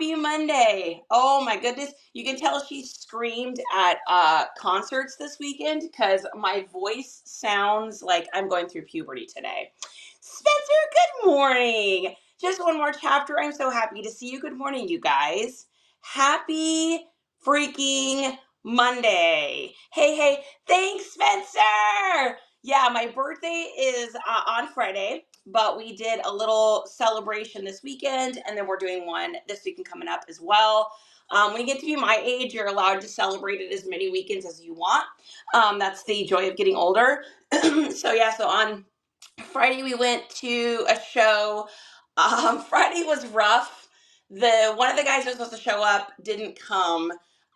Happy Monday. Oh my goodness. You can tell she screamed at concerts this weekend because my voice sounds like I'm going through puberty today. Spencer, good morning. Just one more chapter. I'm so happy to see you. Good morning, you guys. Happy freaking Monday. Hey, thanks, Spencer. Yeah, my birthday is on Friday, but we did a little celebration this weekend, and then we're doing one this weekend coming up as well. When you get to be my age, you're allowed to celebrate it as many weekends as you want. That's the joy of getting older. So on Friday we went to a show. Friday was rough. The one of the guys that was supposed to show up didn't come,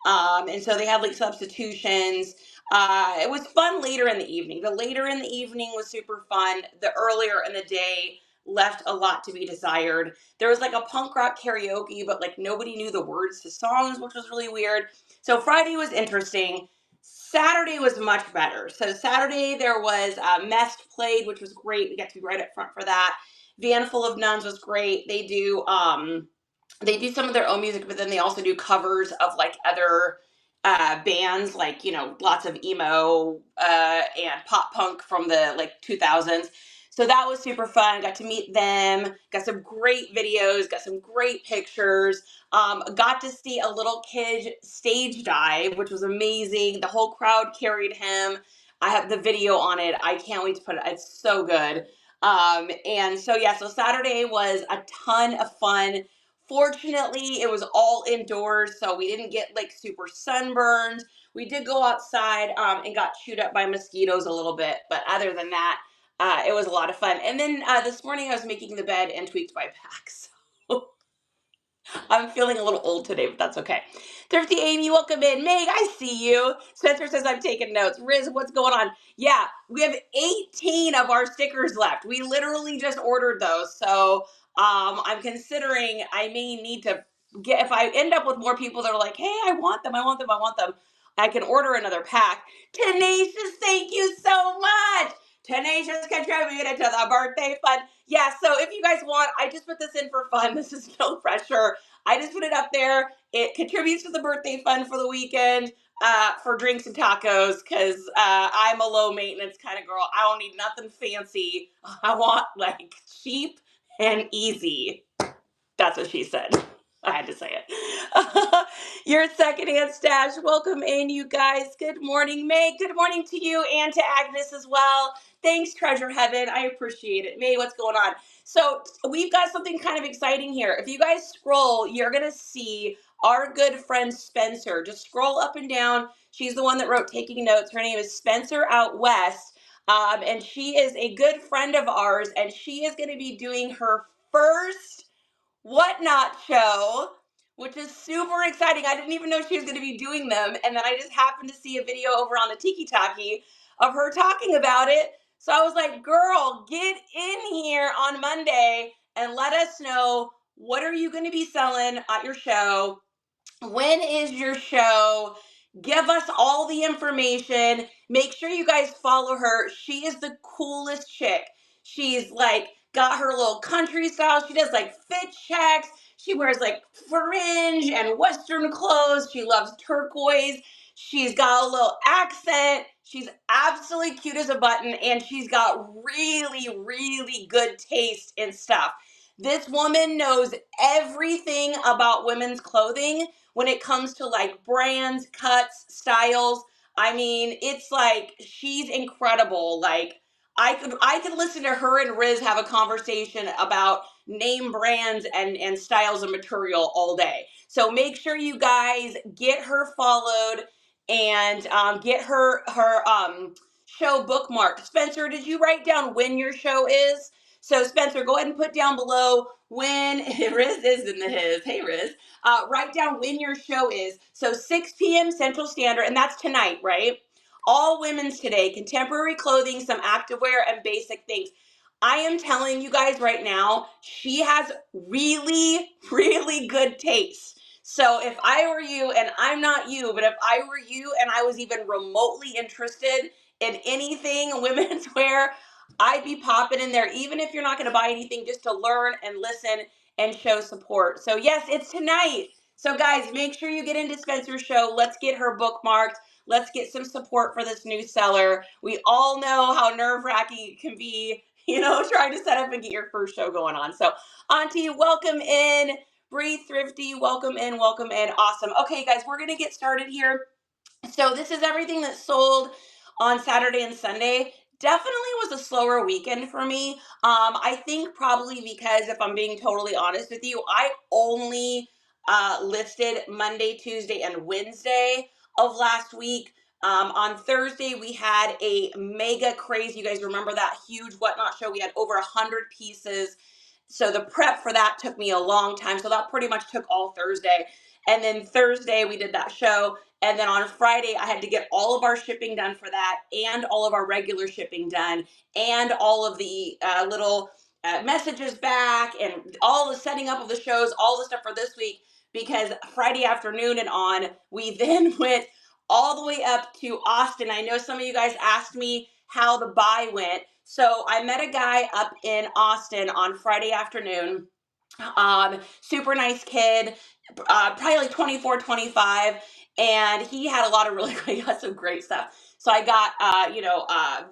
and so they had like substitutions. It was fun later in the evening. The later in the evening was super fun. The earlier in the day left a lot to be desired. There was like a punk rock karaoke, but like nobody knew the words to songs, which was really weird. So Friday was interesting. Saturday was much better. So Saturday there was Mest played, which was great. We got to be right up front for that. Van Full of Nuns was great. They do some of their own music, but then they also do covers of like other bands, like, you know, lots of emo and pop punk from the like 2000s. So that was super fun. Got to meet them, got some great videos, got some great pictures. Got to see a little kid stage dive, which was amazing. The whole crowd carried him. I have the video on it. I can't wait to put it. It's so good. So Saturday was a ton of fun. Fortunately, it was all indoors, so we didn't get like super sunburned. We did go outside and got chewed up by mosquitoes a little bit, but other than that, it was a lot of fun. And then this morning I was making the bed and tweaked my back, so I'm feeling a little old today, but that's okay. Thrifty Amy, welcome in. Meg, I see you. Spencer says I'm taking notes. Riz, what's going on? Yeah, we have 18 of our stickers left. We literally just ordered those, so I'm considering I may need to get, if I end up with more people that are like, hey, I want them, I can order another pack. Tenacious, thank you so much. Tenacious contributed to the birthday fund. Yeah, so if you guys want, I just put this in for fun. This is no pressure. I just put it up there. It contributes to the birthday fund for the weekend, for drinks and tacos, because I'm a low maintenance kind of girl. I don't need nothing fancy. I want like cheap and easy. That's what she said. I had to say it. Your secondhand stash. Welcome in, you guys. Good morning, May. Good morning to you and to Agnes as well. Thanks, Treasure Heaven. I appreciate it. May, what's going on? So we've got something kind of exciting here. If you guys scroll, you're going to see our good friend Spencer. Just scroll up and down. She's the one that wrote taking notes. Her name is Spencer Out West. And she is a good friend of ours, and she is going to be doing her first Whatnot show, which is super exciting. I didn't even know she was going to be doing them. And then I just happened to see a video over on the Tiki Talkie of her talking about it. So I was like, girl, get in here on Monday and let us know, what are you going to be selling at your show? When is your show? Give us all the information. Make sure you guys follow her. She is the coolest chick. She's like got her little country style. She does like fit checks. She wears like fringe and Western clothes. She loves turquoise. She's got a little accent. She's absolutely cute as a button, and she's got really, really good taste in stuff. This woman knows everything about women's clothing when it comes to like brands, cuts, styles. I mean, it's like she's incredible. Like I could listen to her and Riz have a conversation about name brands and styles of material all day. So make sure you guys get her followed and get her show bookmarked. Spencer, did you write down when your show is? So Spencer, go ahead and put down below when Riz is in the his. Hey Riz. Write down when your show is. So 6 p.m. Central Standard, and that's tonight, right? All women's today, contemporary clothing, some activewear, and basic things. I am telling you guys right now, she has really, really good taste. So if I were you, and I'm not you, but if I were you and I was even remotely interested in anything women's wear, I'd be popping in there, even if you're not going to buy anything, just to learn and listen and show support. So yes, it's tonight. So guys, make sure you get into Spencer's show. Let's get her bookmarked. Let's get some support for this new seller. We all know how nerve-wracking it can be, trying to set up and get your first show going on. So Auntie, welcome in. Breathe Thrifty, welcome in, welcome in. Awesome. Okay, guys, we're going to get started here. So this is everything that sold on Saturday and Sunday. Definitely was a slower weekend for me. I think probably because, if I'm being totally honest with you, I only listed Monday, Tuesday, and Wednesday of last week. On Thursday, we had a mega craze. You guys remember that huge Whatnot show? We had over 100 pieces. So the prep for that took me a long time. So that pretty much took all Thursday. And then Thursday, we did that show. And then on Friday, I had to get all of our shipping done for that, and all of our regular shipping done, and all of the little messages back, and all the setting up of the shows, all the stuff for this week, because Friday afternoon and on, we then went all the way up to Austin. I know some of you guys asked me how the buy went. So I met a guy up in Austin on Friday afternoon. Super nice kid, probably like 24, 25. And he had a lot of really great, he got some great stuff. So I got,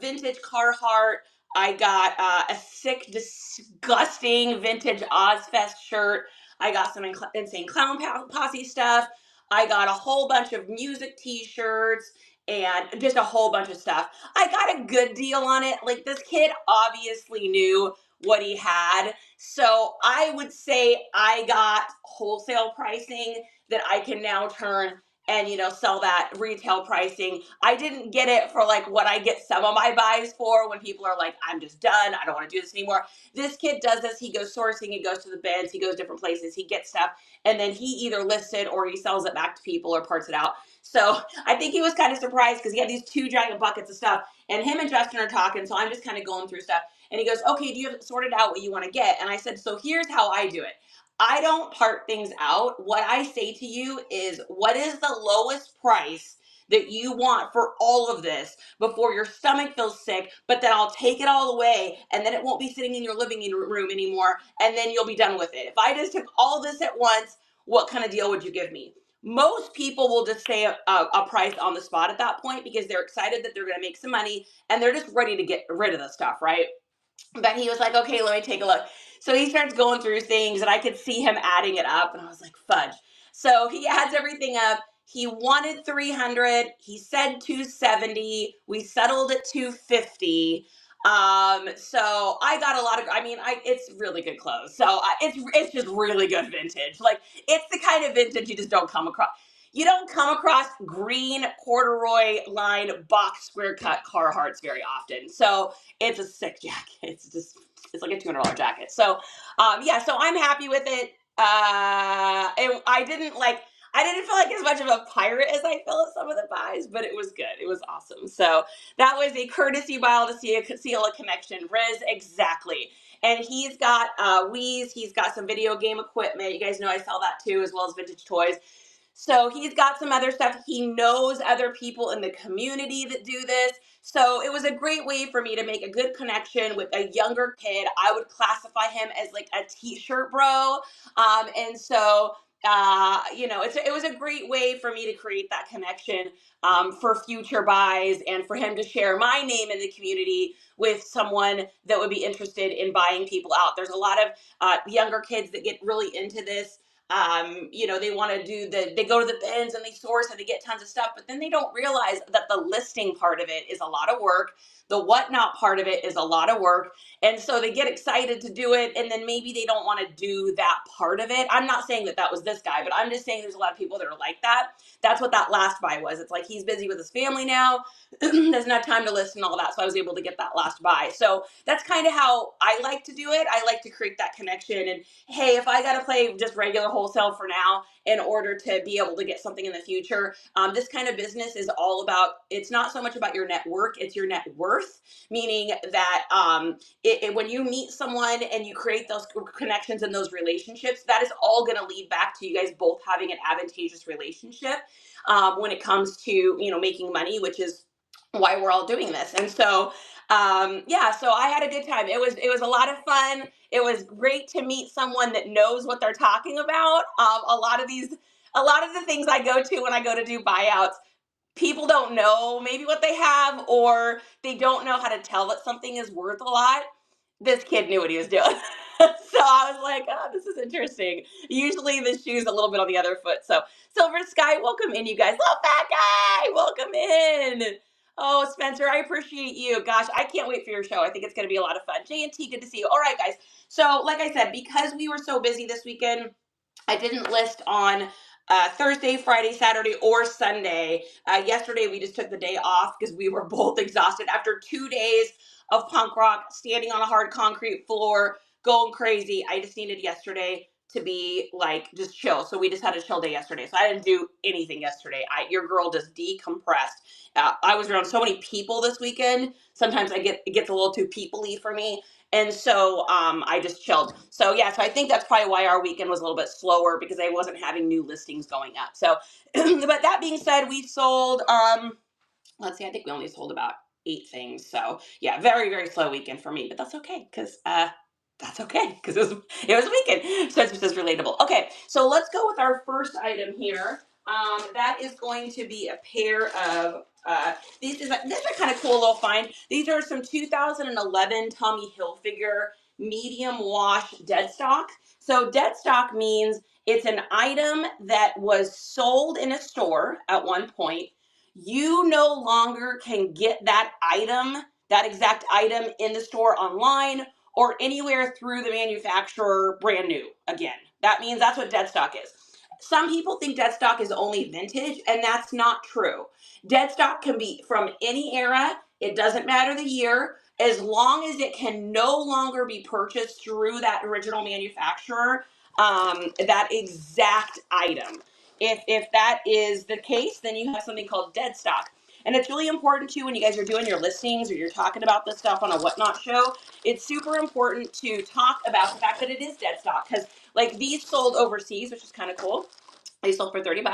vintage Carhartt. I got a sick, disgusting vintage Ozfest shirt. I got some insane clown posse stuff. I got a whole bunch of music t-shirts and just a whole bunch of stuff. I got a good deal on it. Like, this kid obviously knew what he had. So I would say I got wholesale pricing that I can now turn and, sell that retail pricing. I didn't get it for like what I get some of my buys for, when people are like, I'm just done, I don't want to do this anymore. This kid does this. He goes sourcing, he goes to the bins, he goes different places, he gets stuff, and then he either lists it or he sells it back to people or parts it out. So I think he was kind of surprised because he had these 2 giant buckets of stuff, and him and Justin are talking. So I'm just kind of going through stuff. And he goes, okay, do you have sorted out what you want to get? And I said, so here's how I do it. I don't part things out. What I say to you is, what is the lowest price that you want for all of this before your stomach feels sick, but then I'll take it all away, and then it won't be sitting in your living room anymore, and then you'll be done with it. If I just took all this at once, what kind of deal would you give me? Most people will just say a price on the spot at that point, because they're excited that they're going to make some money and they're just ready to get rid of the stuff, right? But he was like, okay, let me take a look. So he starts going through things, and I could see him adding it up, and I was like, fudge. So he adds everything up. He wanted 300. He said 270. We settled at 250. So I got a lot of, it's really good clothes. So it's just really good vintage. Like, it's the kind of vintage you just don't come across. You don't come across green corduroy line box square cut Carhartts very often. So it's a sick jacket. It's like a $200 jacket. So, so I'm happy with it. And I didn't feel like as much of a pirate as I felt at some of the buys, but it was good. It was awesome. So that was a courtesy buy to seal a connection. Riz, exactly. And he's got Wii's. He's got some video game equipment. You guys know I sell that too, as well as vintage toys. So he's got some other stuff. He knows other people in the community that do this. So it was a great way for me to make a good connection with a younger kid. I would classify him as like a t-shirt bro. And so, it was a great way for me to create that connection for future buys, and for him to share my name in the community with someone that would be interested in buying people out. There's a lot of younger kids that get really into this. They want to they go to the bins and they source and they get tons of stuff, but then they don't realize that the listing part of it is a lot of work. The Whatnot part of it is a lot of work. And so they get excited to do it, and then maybe they don't want to do that part of it. I'm not saying that was this guy, but I'm just saying there's a lot of people that are like that. That's what that last buy was. It's like, he's busy with his family now. Doesn't have time to list and all that. So I was able to get that last buy. So that's kind of how I like to do it. I like to create that connection. And hey, if I got to play just regular wholesale for now in order to be able to get something in the future, this kind of business is all about, it's not so much about your network, it's your net worth, meaning that when you meet someone and you create those connections and those relationships, that is all going to lead back to you guys both having an advantageous relationship when it comes to, making money, which is why we're all doing this. And so Yeah, so I had a good time. It was a lot of fun. It was great to meet someone that knows what they're talking about. A lot of the things I go to when I go to do buyouts, people don't know maybe what they have, or they don't know how to tell that something is worth a lot. This kid knew what he was doing. So I was like, oh, this is interesting. Usually the shoe's a little bit on the other foot. So Silver Sky, welcome in, you guys. Little fat guy, welcome in. Oh, Spencer, I appreciate you. Gosh, I can't wait for your show. I think it's going to be a lot of fun. J&T, good to see you. All right, guys. So like I said, because we were so busy this weekend, I didn't list on Thursday, Friday, Saturday, or Sunday. Yesterday, we just took the day off because we were both exhausted after 2 days of punk rock, standing on a hard concrete floor, going crazy. I just needed yesterday to be like just chill. So we just had a chill day yesterday. So I didn't do anything yesterday. Your girl just decompressed. I was around so many people this weekend. Sometimes it gets a little too people-y for me. And so I just chilled. So yeah, so I think that's probably why our weekend was a little bit slower, because I wasn't having new listings going up. So, but that being said, we sold, let's see, I think we only sold about 8 things. So yeah, very, very slow weekend for me, but that's okay. That's okay, because it was a weekend. So it's just as relatable. Okay, so let's go with our first item here. That is going to be a pair of, these are kind of cool little find. These are some 2011 Tommy Hilfiger medium wash dead stock. So dead stock means it's an item that was sold in a store at one point. You no longer can get that item, that exact item, in the store online or anywhere through the manufacturer brand new again. That means that's what dead stock is. Some people think dead stock is only vintage, and that's not true. Dead stock can be from any era. It doesn't matter the year, as long as it can no longer be purchased through that original manufacturer, that exact item. If that is the case, then you have something called dead stock. And it's really important too, when you guys are doing your listings or you're talking about this stuff on a Whatnot show, it's super important to talk about the fact that it is dead stock, because like these sold overseas, which is kind of cool. They sold for $30.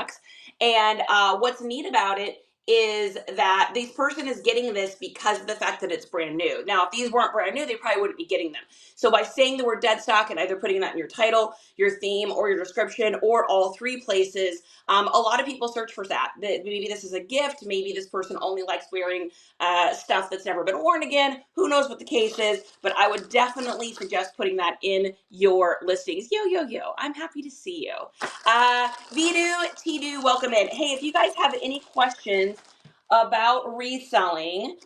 And what's neat about it is that this person is getting this because of the fact that it's brand new. Now, if these weren't brand new, they probably wouldn't be getting them. So by saying the word dead stock and either putting that in your title, your theme, or your description, or all 3 places, a lot of people search for that. Maybe this is a gift. Maybe this person only likes wearing stuff that's never been worn again. Who knows what the case is, but I would definitely suggest putting that in your listings. Yo, I'm happy to see you. Vidu, Tidu, welcome in. Hey, if you guys have any questions about reselling,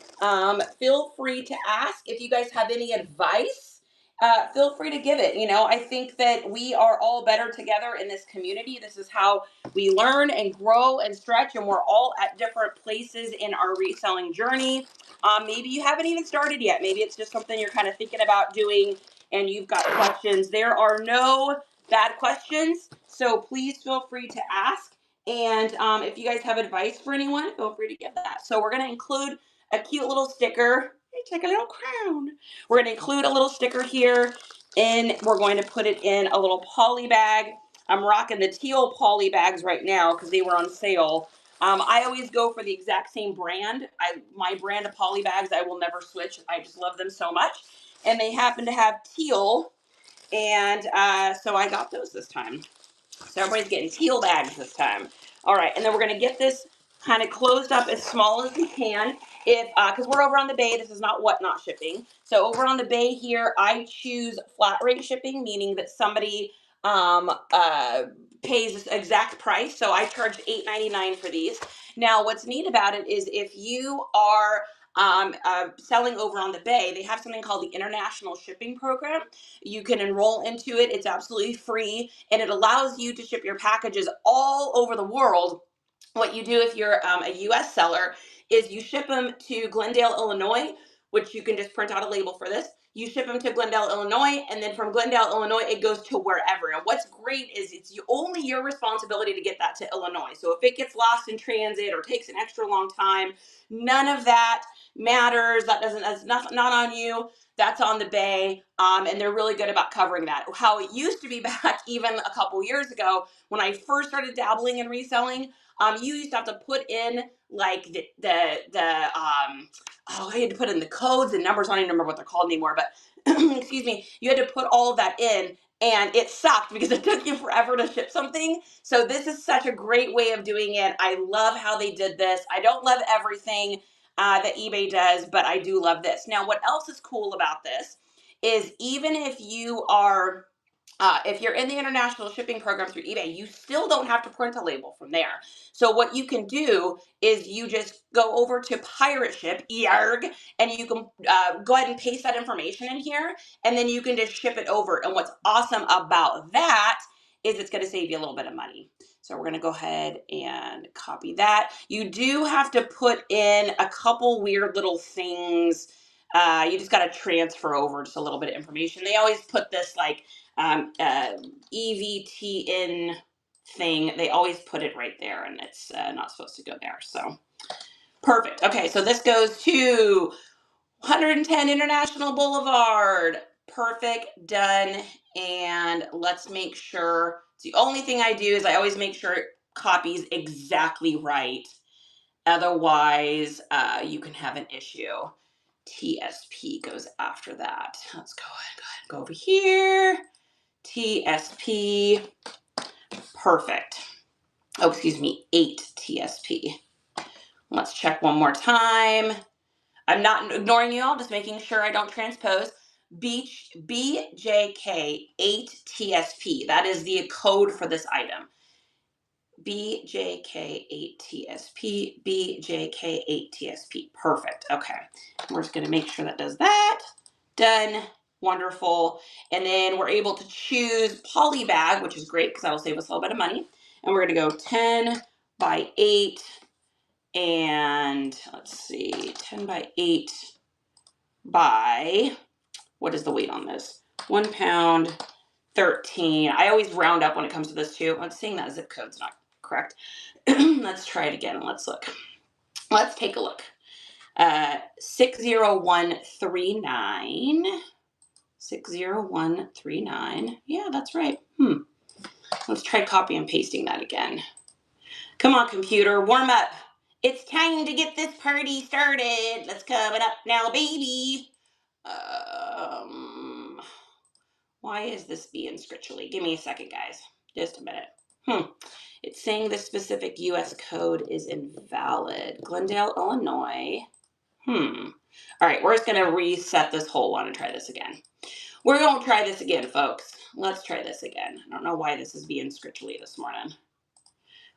feel free to ask. If you guys have any advice, feel free to give it. You know, I think that we are all better together in this community. This is how we learn and grow and stretch, and we're all at different places in our reselling journey. Maybe you haven't even started yet. Maybe it's just something you're kind of thinking about doing and you've got questions. There are no bad questions, so please feel free to ask. And if you guys have advice for anyone, feel free to give that. So we're going to include a cute little sticker. It's like a little crown. We're going to include a little sticker here, and we're going to put it in a little poly bag. I'm rocking the teal poly bags right now because they were on sale. I always go for the exact same brand. My brand of poly bags, I will never switch. I just love them so much. And they happen to have teal, and so I got those this time. So everybody's getting teal bags this time. All right, and then we're gonna get this kind of closed up as small as we can. If because we're over on the Bay, this is not Whatnot shipping. So over on the Bay here, I choose flat rate shipping, meaning that somebody pays this exact price. So I charge $8.99 for these. Now, what's neat about it is if you are selling over on the Bay, they have something called the International Shipping Program. You can enroll into it. It's absolutely free, and it allows you to ship your packages all over the world. What you do if you're a U.S. seller is you ship them to Glendale, Illinois, which you can just print out a label for this. You ship them to Glendale, Illinois, and then from Glendale, Illinois, it goes to wherever. And what's great is it's only your responsibility to get that to Illinois. So if it gets lost in transit or takes an extra long time, none of that matters. That's not on you. That's on the bay, and they're really good about covering that. How it used to be back even a couple years ago when I first started dabbling in reselling, you used to have to put in like I had to put in the codes and numbers. I don't even remember what they're called anymore, but excuse me, you had to put all of that in, and it sucked because it took you forever to ship something. So this is such a great way of doing it. I love how they did this. I don't love everything that eBay does, but I do love this. Now, what else is cool about this is even if you are if you're in the international shipping program through eBay, you still don't have to print a label from there. So what you can do is you just go over to Pirate Ship, YARG, and you can go ahead and paste that information in here, and then you can just ship it over. And what's awesome about that is it's going to save you a little bit of money. So we're going to go ahead and copy that. You do have to put in a couple weird little things. You just got to transfer over just a little bit of information. They always put this like EVTN thing. They always put it right there, and it's not supposed to go there. So perfect. Okay, so this goes to 110 International Boulevard. Perfect, done. And let's make sure, the only thing I do is I always make sure it copies exactly right. Otherwise, you can have an issue. TSP goes after that. Let's go ahead, go over here. TSP, perfect. Oh, excuse me, 8 TSP. Let's check one more time. I'm not ignoring you all, just making sure I don't transpose. BJK 8 TSP. That is the code for this item. BJK 8 TSP, BJK 8 TSP. Perfect. Okay. We're just going to make sure that does that. Done. Wonderful. And then we're able to choose poly bag, which is great because that'll save us a little bit of money. And we're going to go 10 by 8. And let's see, 10 by 8 by, what is the weight on this? 1 pound, 13. I always round up when it comes to this too. I'm saying that zip code's not correct. Let's try it again. Let's look. Let's take a look. 60139. 60139. Yeah, that's right. Let's try copy and pasting that again. Come on, computer, warm up. It's time to get this party started. Let's come it up now, baby. Why is this being scritchly? Give me a second, guys. Just a minute. It's saying the specific U.S. code is invalid. Glendale, Illinois. All right, we're just going to reset this whole one and try this again. We're going to try this again, folks. Let's try this again. I don't know why this is being scritchly this morning,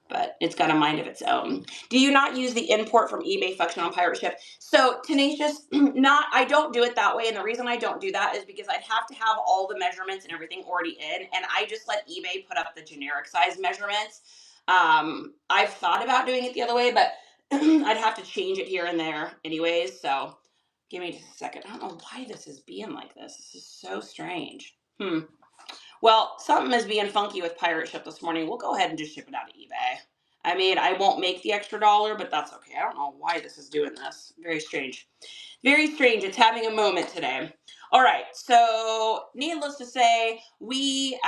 but it's got a mind of its own. Do you not use the import from eBay function on Pirate Ship? So Tenacious, I don't do it that way. And the reason I don't do that is because I'd have to have all the measurements and everything already in. And I just let eBay put up the generic size measurements. I've thought about doing it the other way, but I'd have to change it here and there anyways. So give me just a second. I don't know why this is being like this. This is so strange. Well, something is being funky with Pirate Ship this morning. We'll go ahead and just ship it out of eBay. I mean, I won't make the extra $1, but that's okay. I don't know why this is doing this. Very strange. Very strange. It's having a moment today. All right. So needless to say, he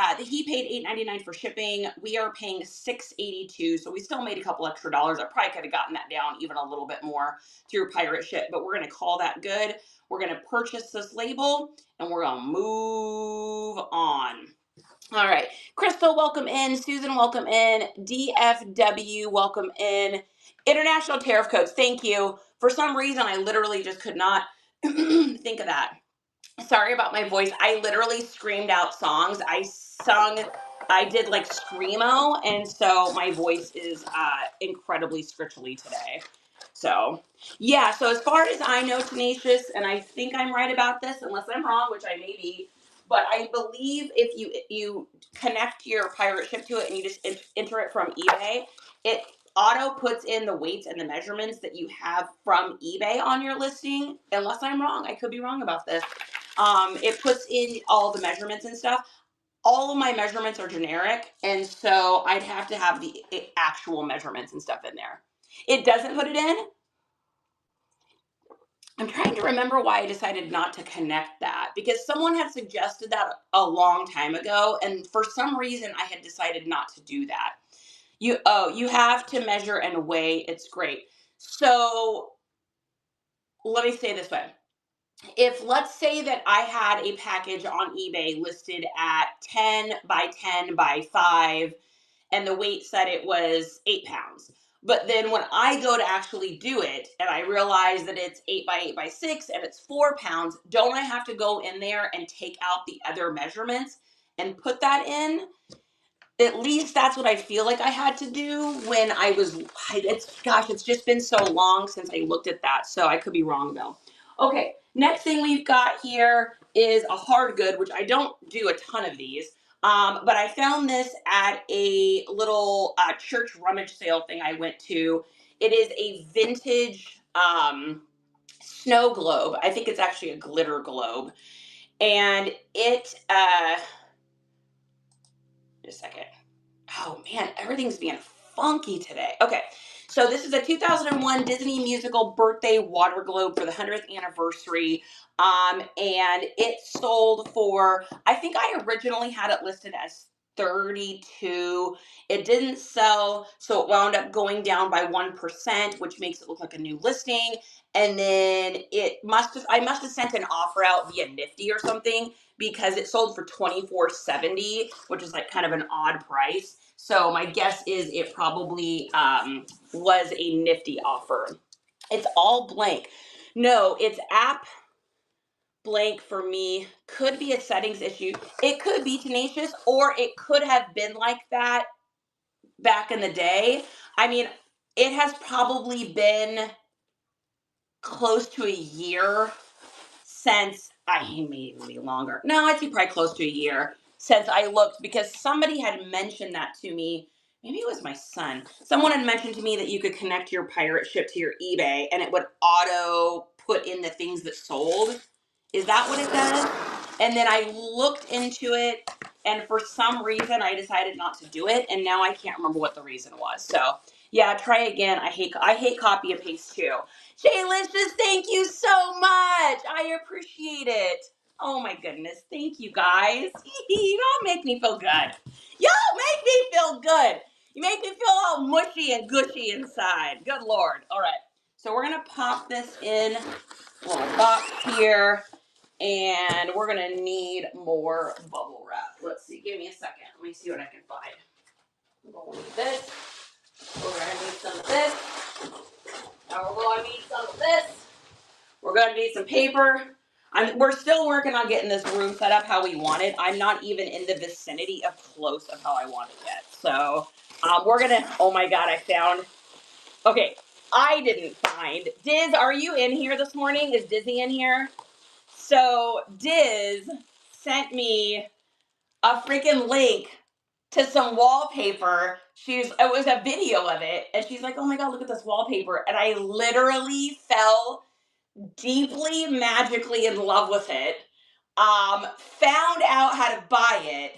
paid $8.99 for shipping. We are paying $6.82. So we still made a couple extra dollars. I probably could have gotten that down even a little bit more through Pirate Ship, but we're going to call that good. We're going to purchase this label and we're going to move on. All right, Crystal, welcome in. Susan, welcome in. DFW, welcome in. International tariff codes, thank you. For some reason, I literally just could not think of that. Sorry about my voice. I literally screamed out songs. I did like screamo, and so my voice is incredibly scritchly today. So, yeah, so as far as I know, Tenacious, and I think I'm right about this, unless I'm wrong, which I may be, but I believe if you connect your Pirate Ship to it and you just enter it from eBay, it auto puts in the weights and the measurements that you have from eBay on your listing. Unless I'm wrong, I could be wrong about this. It puts in all the measurements and stuff. All of my measurements are generic, and so I'd have to have the actual measurements and stuff in there. It doesn't put it in. I'm trying to remember why I decided not to connect that, because someone had suggested that a long time ago, and for some reason I had decided not to do that. You have to measure and weigh. It's great. So let me say this way. If let's say that I had a package on eBay listed at 10 by 10 by 5 and the weight said it was 8 pounds. But then when I go to actually do it and I realize that it's 8 by 8 by 6 and it's 4 pounds, don't I have to go in there and take out the other measurements and put that in? At least that's what I feel like I had to do when I was, it's just been so long since I looked at that. So I could be wrong though. Okay, next thing we've got here is a hard good, which I don't do a ton of these. But I found this at a little church rummage sale thing I went to. It is a vintage snow globe. I think it's actually a glitter globe. And it, just a second. Oh man, everything's being funky today. Okay, so this is a 2001 Disney musical birthday water globe for the 100th anniversary. And it sold for, I think I originally had it listed as 32. It didn't sell, so it wound up going down by 1%, which makes it look like a new listing. And then I must have sent an offer out via Nifty or something, because it sold for $24.70, which is like kind of an odd price. So my guess is it probably was a Nifty offer. It's all blank. No, it's app blank for me. Could be a settings issue. It could be Tenacious, or it could have been like that back in the day. I mean, it has probably been close to a year since, I may even be longer. No, I'd say probably close to a year since I looked, because somebody had mentioned that to me. Maybe it was my son. Someone had mentioned to me that you could connect your pirate ship to your eBay and it would auto put in the things that sold. Is that what it does? And then I looked into it, and for some reason I decided not to do it, and now I can't remember what the reason was. So yeah, try again. I hate copy and paste too. Shaylicious, thank you so much. I appreciate it. Oh my goodness, thank you guys. You don't make me feel good. Y'all make me feel good. You make me feel all mushy and gushy inside. Good Lord. All right, so we're gonna pop this in a little box here, and we're gonna need more bubble wrap. Let's see, give me a second. Let me see what I can find. We're gonna need this. We're gonna need some of this. Now we're going to need some of this. We're going to need some paper. We're still working on getting this room set up how we want it. I'm not even in the vicinity of close of how I want it yet. So we're going to, oh my God, I found, okay, I didn't find. Diz, are you in here this morning? Is Dizzy in here? So Diz sent me a freaking link to some wallpaper. It was a video of it, and she's like, oh my God, look at this wallpaper. And I literally fell deeply, magically in love with it. Found out how to buy it,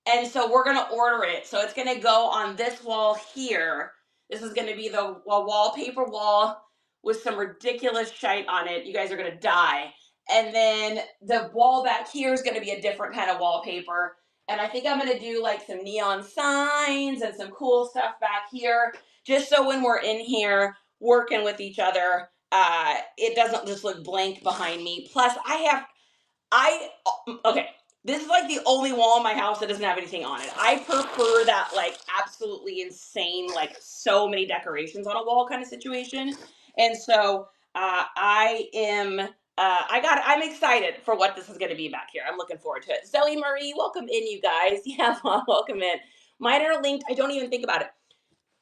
and so we're gonna order it. So it's gonna go on this wall here. This is gonna be the wallpaper wall with some ridiculous shite on it. You guys are gonna die. And then the wall back here is gonna be a different kind of wallpaper. And I think I'm gonna do like some neon signs and some cool stuff back here, just so when we're in here working with each other, it doesn't just look blank behind me. Plus okay, this is like the only wall in my house that doesn't have anything on it. I prefer that like absolutely insane, like so many decorations on a wall kind of situation. And so I'm excited for what this is going to be back here. I'm looking forward to it. Zoe Marie, welcome in, you guys. Yeah, welcome in. Mine are linked. I don't even think about it.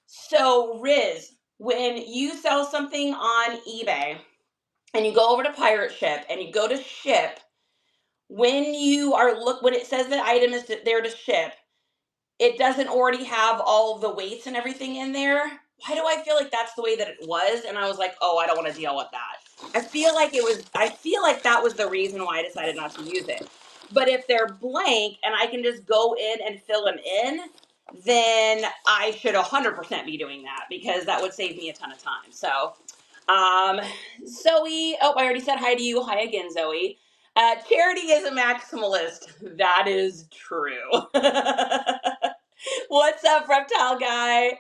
So Riz, when you sell something on eBay and you go over to Pirate Ship and you go to ship, when it says the item is there to ship, it doesn't already have all of the weights and everything in there. Why do I feel like that's the way that it was? And I was like, oh, I don't want to deal with that. I feel like that was the reason why I decided not to use it. But if they're blank and I can just go in and fill them in, then I should 100% be doing that, because that would save me a ton of time. So Zoe, oh, I already said hi to you. Hi again, Zoe. Charity is a maximalist. That is true. What's up, reptile guy?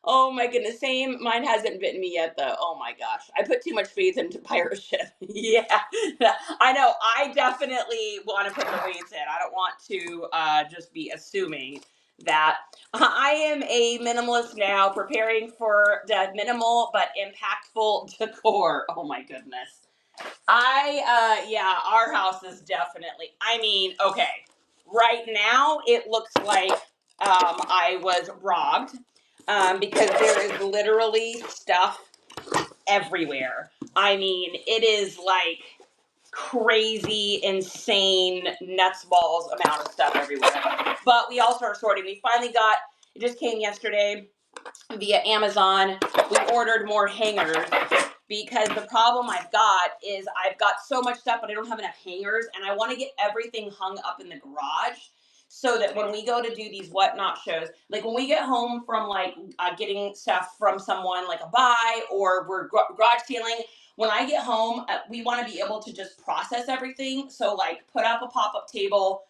Oh my goodness, same. Mine hasn't bitten me yet, though. Oh my gosh, I put too much faith into pirate ship. Yeah, I know. I definitely want to put the weights in. I don't want to just be assuming that. I am a minimalist now, preparing for the minimal but impactful decor. Oh my goodness. Yeah, our house is definitely, I mean, okay, right now it looks like I was robbed because there is literally stuff everywhere. I mean, it is like crazy, insane, nuts balls amount of stuff everywhere. But we also are sorting. We finally got, it just came yesterday via Amazon. We ordered more hangers because the problem I've got is I've got so much stuff, but I don't have enough hangers, and I want to get everything hung up in the garage so that when we go to do these whatnot shows, like when we get home from like getting stuff from someone like a buy or we're garage sealing, when I get home, we want to be able to just process everything. So like put up a pop-up table,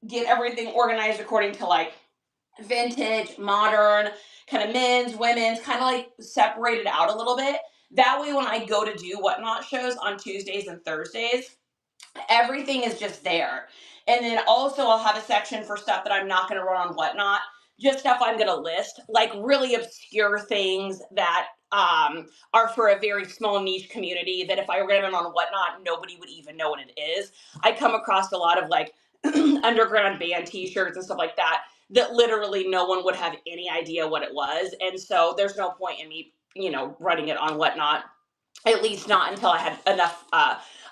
get everything organized according to like vintage, modern, kind of men's, women's, kind of like separated out a little bit. That way, when I go to do whatnot shows on Tuesdays and Thursdays, everything is just there. And then also I'll have a section for stuff that I'm not going to run on whatnot, just stuff I'm going to list, like really obscure things that are for a very small niche community that if I ran it on whatnot, nobody would even know what it is. I come across a lot of like underground band t-shirts and stuff like that literally no one would have any idea what it was. And so there's no point in me, running it on whatnot, at least not until I had enough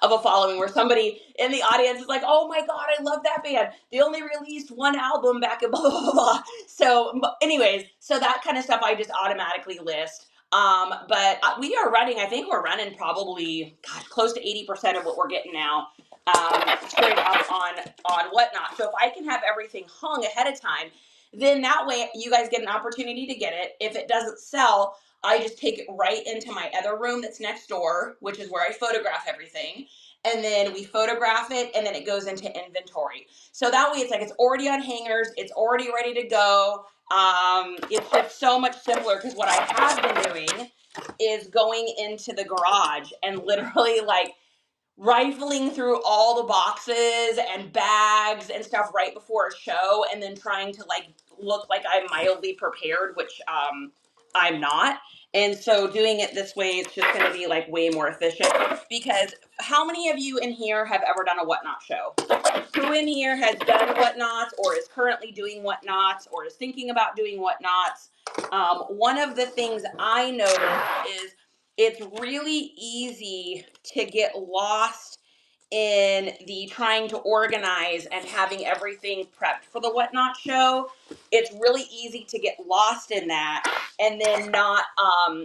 of a following where somebody in the audience is like, oh my God, I love that band. They only released one album back in blah, blah, blah, blah. So anyways, so that kind of stuff I just automatically list. But we are running, I think we're running probably, close to 80% of what we're getting now straight up on whatnot. So if I can have everything hung ahead of time, then that way you guys get an opportunity to get it. If it doesn't sell, I just take it right into my other room that's next door, which is where I photograph everything. And then we photograph it and then it goes into inventory. So that way it's like it's already on hangers, it's already ready to go. It's just so much simpler because what I have been doing is going into the garage and literally like rifling through all the boxes and bags and stuff right before a show and then trying to like look like I'm mildly prepared, which I'm not. And so doing it this way, it's just going to be like way more efficient because how many of you in here have ever done a whatnot show? Who in here has done whatnots or is currently doing whatnots or is thinking about doing whatnots? One of the things I noticed is it's really easy to get lost in the trying to organize and having everything prepped for the whatnot show. It's really easy to get lost in that and then not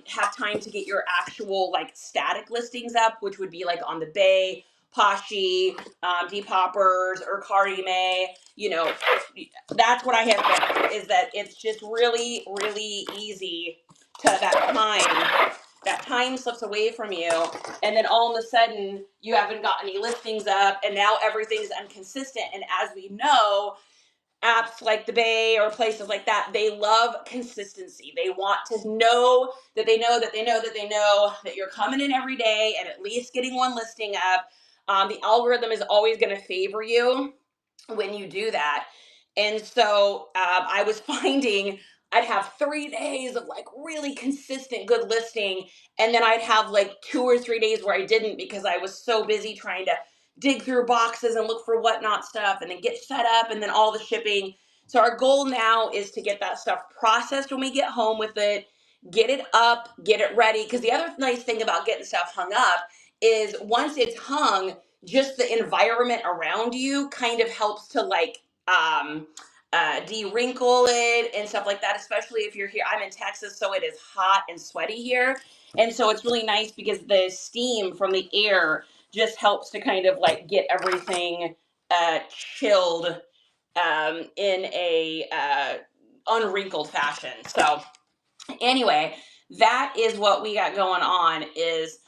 have time to get your actual like static listings up, which would be like on the Bay, Pashi, Depoppers, or Cardi May. That's what I have found is that it's just really, really easy to that time slips away from you, and then all of a sudden you haven't got any listings up, and now everything's inconsistent. And as we know, apps like the Bay or places like that, they love consistency. They want to know that they know that they know that they know that you're coming in every day and at least getting one listing up. The algorithm is always going to favor you when you do that. And so I was finding I'd have 3 days of like really consistent good listing. And then I'd have like 2 or 3 days where I didn't because I was so busy trying to dig through boxes and look for whatnot stuff and then get set up and then all the shipping. So our goal now is to get that stuff processed when we get home with it, get it up, get it ready. Because the other nice thing about getting stuff hung up is once it's hung, just the environment around you kind of helps to like de-wrinkle it and stuff like that, especially if you're here. I'm in Texas, so it is hot and sweaty here. And so it's really nice because the steam from the air just helps to kind of like get everything chilled in a unwrinkled fashion. So anyway, that is what we got going on, is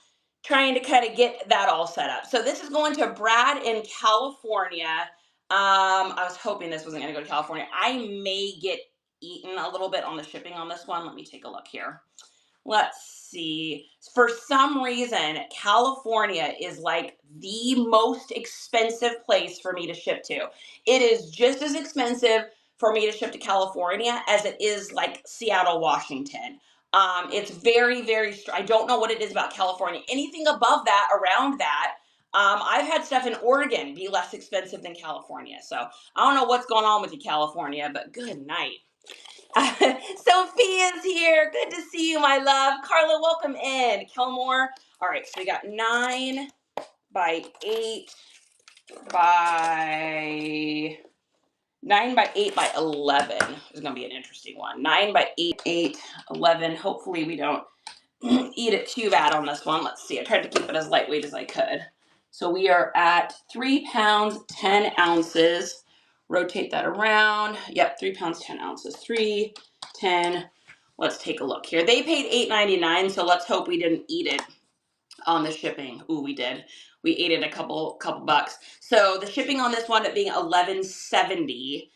trying to kind of get that all set up. So this is going to Brad in California. I was hoping this wasn't going to go to California. I may get eaten a little bit on the shipping on this one. Let me take a look here. Let's see. For some reason, California is like the most expensive place for me to ship to. It is just as expensive for me to ship to California as it is like Seattle, Washington. It's very, very, I don't know what it is about California. Anything above that, around that, I've had stuff in Oregon be less expensive than California. So I don't know what's going on with you, California, but good night. Sophia's here. Good to see you, my love. Carla, welcome in. Kelmore. All right, so we got 9 by 8 by 9 by 8 by 11. This is going to be an interesting one. 9 by 8, 11. Hopefully we don't eat it too bad on this one. Let's see. I tried to keep it as lightweight as I could. So we are at 3 pounds, 10 ounces. Rotate that around. Yep, 3 pounds, 10 ounces. 3, 10. Let's take a look here. They paid $8.99, so let's hope we didn't eat it on the shipping. Ooh, we did. We ate it a couple bucks. So the shipping on this one at being $11.70.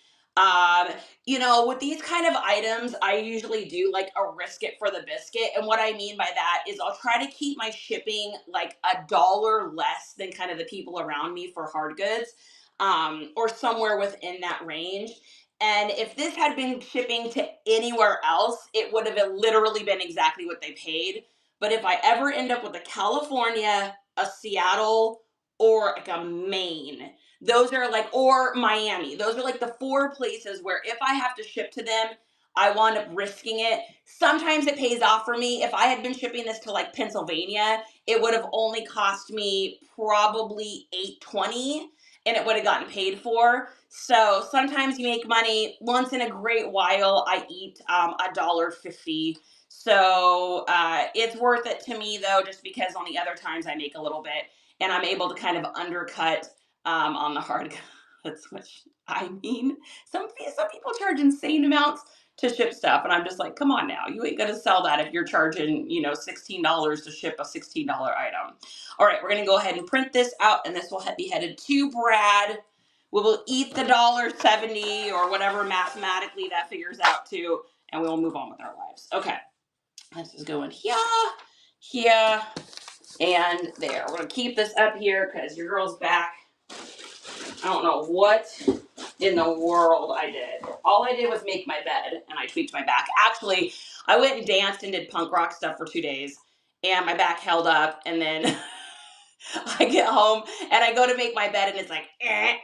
You know, with these kind of items, I usually do like a risk it for the biscuit. And what I mean by that is I'll try to keep my shipping like $1 less than kind of the people around me for hard goods, or somewhere within that range. And if this had been shipping to anywhere else, it would have literally been exactly what they paid. But if I ever end up with a California, a Seattle, or like a Maine, those are like, or Miami, those are like the 4 places where if I have to ship to them, I wind up risking it. Sometimes it pays off for me. If I had been shipping this to like Pennsylvania, it would have only cost me probably $8.20 and it would have gotten paid for. So sometimes you make money. Once in a great while, I eat $1.50. So it's worth it to me though, just because on the other times I make a little bit and I'm able to kind of undercut on the hard goods, which I mean, some people charge insane amounts to ship stuff, and I'm just like, come on now, you ain't gonna sell that if you're charging, you know, $16 to ship a $16 item. All right, we're gonna go ahead and print this out, and this will be headed to Brad. We will eat the $1.70 or whatever mathematically that figures out to, and we will move on with our lives. Okay. This is going here, here, and there. We're going to keep this up here because your girl's back. I don't know what in the world I did. All I did was make my bed, and I tweaked my back. Actually, I went and danced and did punk rock stuff for 2 days, and my back held up, and then I get home, and I go to make my bed, and it's like, eh.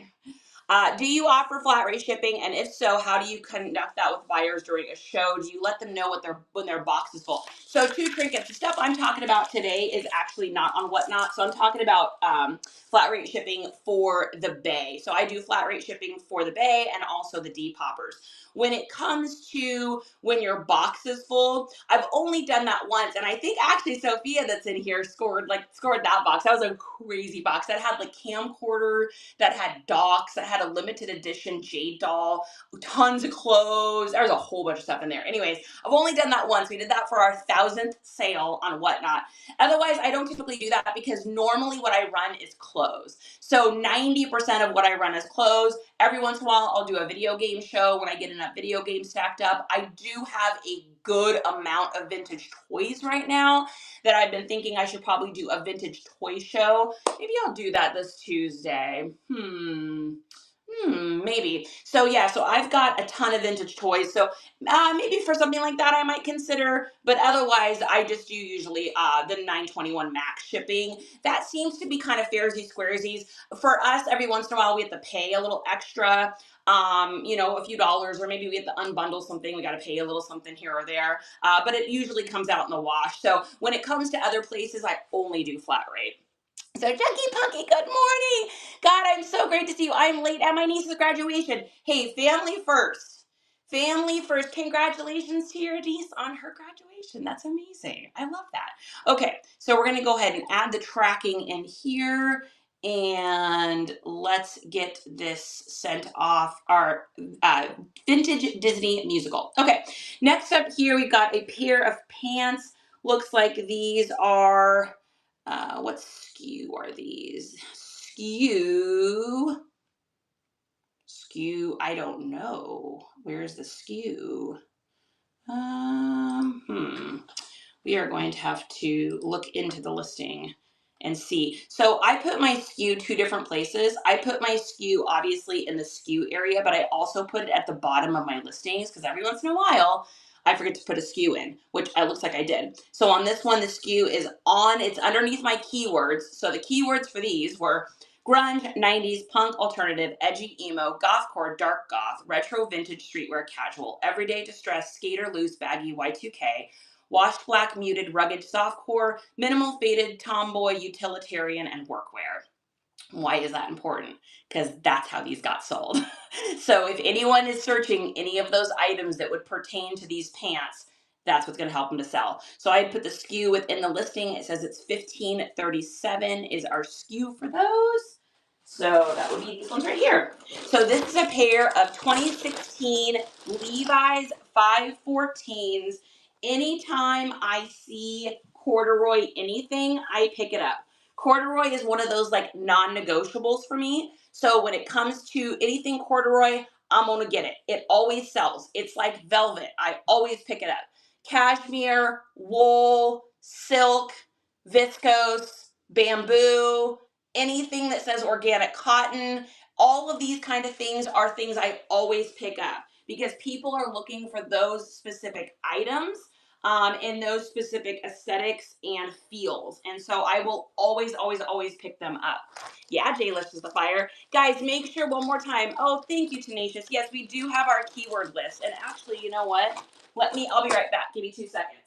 Do you offer flat rate shipping? And if so, how do you conduct that with buyers during a show? Do you let them know when their box is full? So 2 trinkets. The stuff I'm talking about today is actually not on Whatnot. So I'm talking about flat rate shipping for the Bay. So I do flat rate shipping for the Bay and also the Depoppers. When it comes to when your box is full, I've only done that once. And I think actually Sophia that's in here scored that box. That was a crazy box. That had like camcorder, that had docks, that had a limited edition Jade doll, tons of clothes. There was a whole bunch of stuff in there. Anyways, I've only done that once. We did that for our 1,000th sale on Whatnot. Otherwise, I don't typically do that because normally what I run is clothes. So 90% of what I run is clothes. Every once in a while, I'll do a video game show when I get enough video games stacked up. I do have a good amount of vintage toys right now that I've been thinking I should probably do a vintage toy show. Maybe I'll do that this Tuesday. Maybe. So yeah, so I've got a ton of vintage toys. So maybe for something like that I might consider, but otherwise I just do usually the 921 max shipping. That seems to be kind of fairsy squaresies. For us, every once in a while we have to pay a little extra, you know, a few dollars, or maybe we have to unbundle something. We got to pay a little something here or there, but it usually comes out in the wash. So when it comes to other places, I only do flat rate. So Junkie Punky, good morning. God, I'm so great to see you. I'm late at my niece's graduation. Hey, family first. Family first. Congratulations to your niece on her graduation. That's amazing. I love that. Okay, so we're going to go ahead and add the tracking in here. And let's get this sent off, our vintage Disney musical. Okay, next up here, we've got a pair of pants. Looks like these are, what SKU are these? SKU, I don't know. Where's the SKU? We are going to have to look into the listing and see. So I put my SKU two different places. I put my SKU obviously in the SKU area, but I also put it at the bottom of my listings because every once in a while I forget to put a SKU in, which it looks like I did. So on this one, the SKU is on, it's underneath my keywords. So the keywords for these were grunge, 90s, punk, alternative, edgy, emo, gothcore, dark goth, retro, vintage, streetwear, casual, everyday, distressed, skater, loose, baggy, Y2K, washed black, muted, rugged, softcore, minimal, faded, tomboy, utilitarian, and workwear. Why is that important? Because that's how these got sold. So if anyone is searching any of those items that would pertain to these pants, that's what's going to help them to sell. So I put the SKU within the listing. It says it's $15.37 is our SKU for those. So that would be these ones right here. So this is a pair of 2016 Levi's 514s. Anytime I see corduroy anything, I pick it up. Corduroy is one of those like non-negotiables for me. So when it comes to anything corduroy, I'm gonna get it. It always sells. It's like velvet. I always pick it up. Cashmere, wool, silk, viscose, bamboo, anything that says organic cotton, all of these kind of things are things I always pick up because people are looking for those specific items in those specific aesthetics and feels. And so I will always, always, always pick them up. Yeah, J-List is the fire. Guys, make sure one more time. Oh, thank you, Tenacious. Yes, we do have our keyword list. And actually, you know what? I'll be right back. Give me 2 seconds.